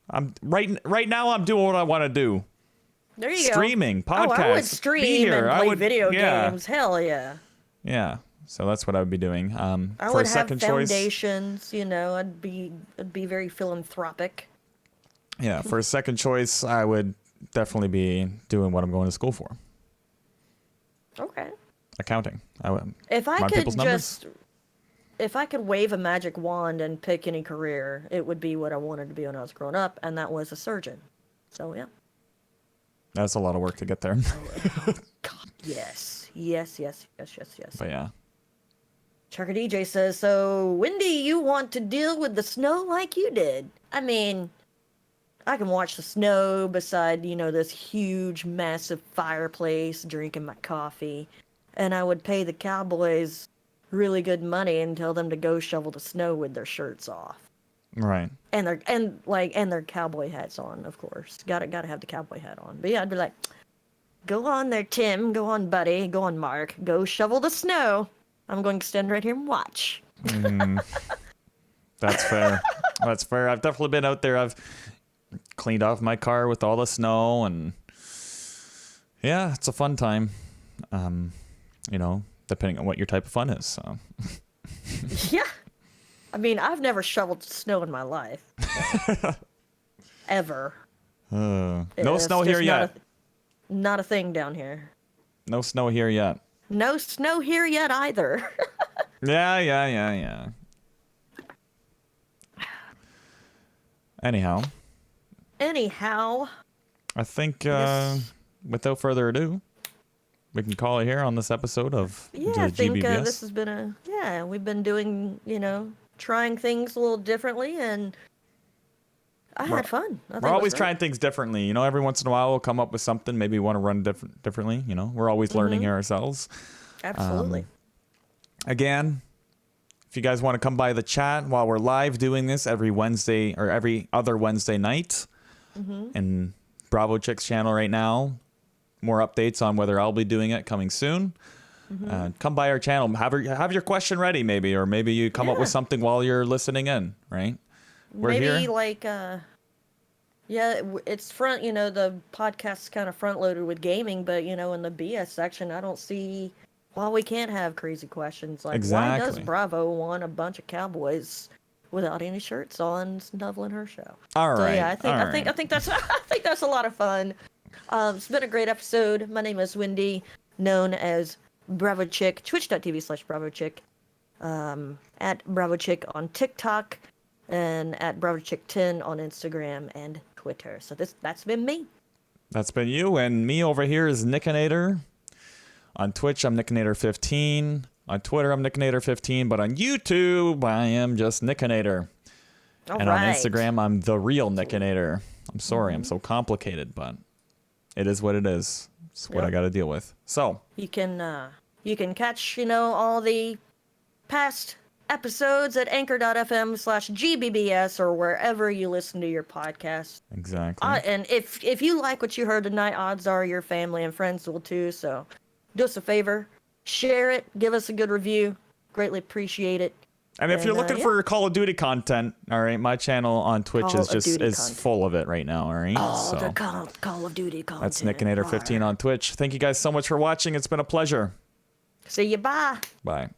I'm right now I'm doing what I want to do. There you Streaming, go. podcasts. I would stream be here. and play video games. Hell yeah. Yeah. So that's what I would be doing. I For would a second have choice, foundations, I'd be very philanthropic. yeah, for a second choice, I would definitely be doing what I'm going to school for. Okay. Accounting. I would. If I run could people's numbers. if I could wave a magic wand and pick any career, it would be what I wanted to be when I was growing up, and that was a surgeon. So yeah. That's a lot of work to get there. God, yes. Yes. But yeah. Trucker DJ says, so, Wendy, you want to deal with the snow like you did? I mean, I can watch the snow beside, this huge, massive fireplace, drinking my coffee, and I would pay the cowboys really good money and tell them to go shovel the snow with their shirts off. Right. And their cowboy hats on, of course. Gotta have the cowboy hat on. But yeah, I'd be like, go on there, Tim. Go on, buddy. Go on, Mark. Go shovel the snow. I'm going to stand right here and watch. That's fair. That's fair. I've definitely been out there. I've cleaned off my car with all the snow, and yeah, it's a fun time. Depending on what your type of fun is. So. Yeah. I mean, I've never shoveled snow in my life. Ever. No snow here yet. Not a thing down here. No snow here yet. No snow here yet either. Yeah. Anyhow. I think without further ado, we can call it here on this episode of the I think GBBS. This has been we've been doing, trying things a little differently, and I had fun. We're always trying things differently. Every once in a while we'll come up with something. Maybe we want to run differently. We're always learning here ourselves. Absolutely. Again, if you guys want to come by the chat while we're live doing this every Wednesday or every other Wednesday night, and Bravo Chick's channel right now, more updates on whether I'll be doing it coming soon. Come by our channel. Have your question ready, maybe, or maybe you come up with something while you're listening in. Right? We're maybe here. It's front. The podcast's kind of front loaded with gaming, but in the BS section, I don't see why we can't have crazy questions like why does Bravo want a bunch of cowboys without any shirts on snuggling her show? All right. So, yeah, I think that's a lot of fun. It's been a great episode. My name is Wendy, known as Bravo Chick, twitch.tv/Bravo Chick, at Bravo Chick on TikTok, and at Bravo Chick 10 on Instagram and Twitter. So that's been me. That's been you, and me over here is Nickinator. On Twitch, I'm Nickinator15. On Twitter, I'm Nickinator15, but on YouTube, I am just Nickinator. On Instagram, I'm the real Nickinator. I'm sorry, I'm so complicated, but it is what it is. It's what I got to deal with. So you can catch all the past episodes at anchor.fm/GBBS or wherever you listen to your podcast. Exactly. And if you like what you heard tonight, odds are your family and friends will too. So do us a favor, share it, give us a good review. Greatly appreciate it. And if you're looking for Call of Duty content, all right, my channel on Twitch is full of it right now, all right? The Call of Duty content. That's Nickinator15 on Twitch. Thank you guys so much for watching. It's been a pleasure. See you. Bye. Bye.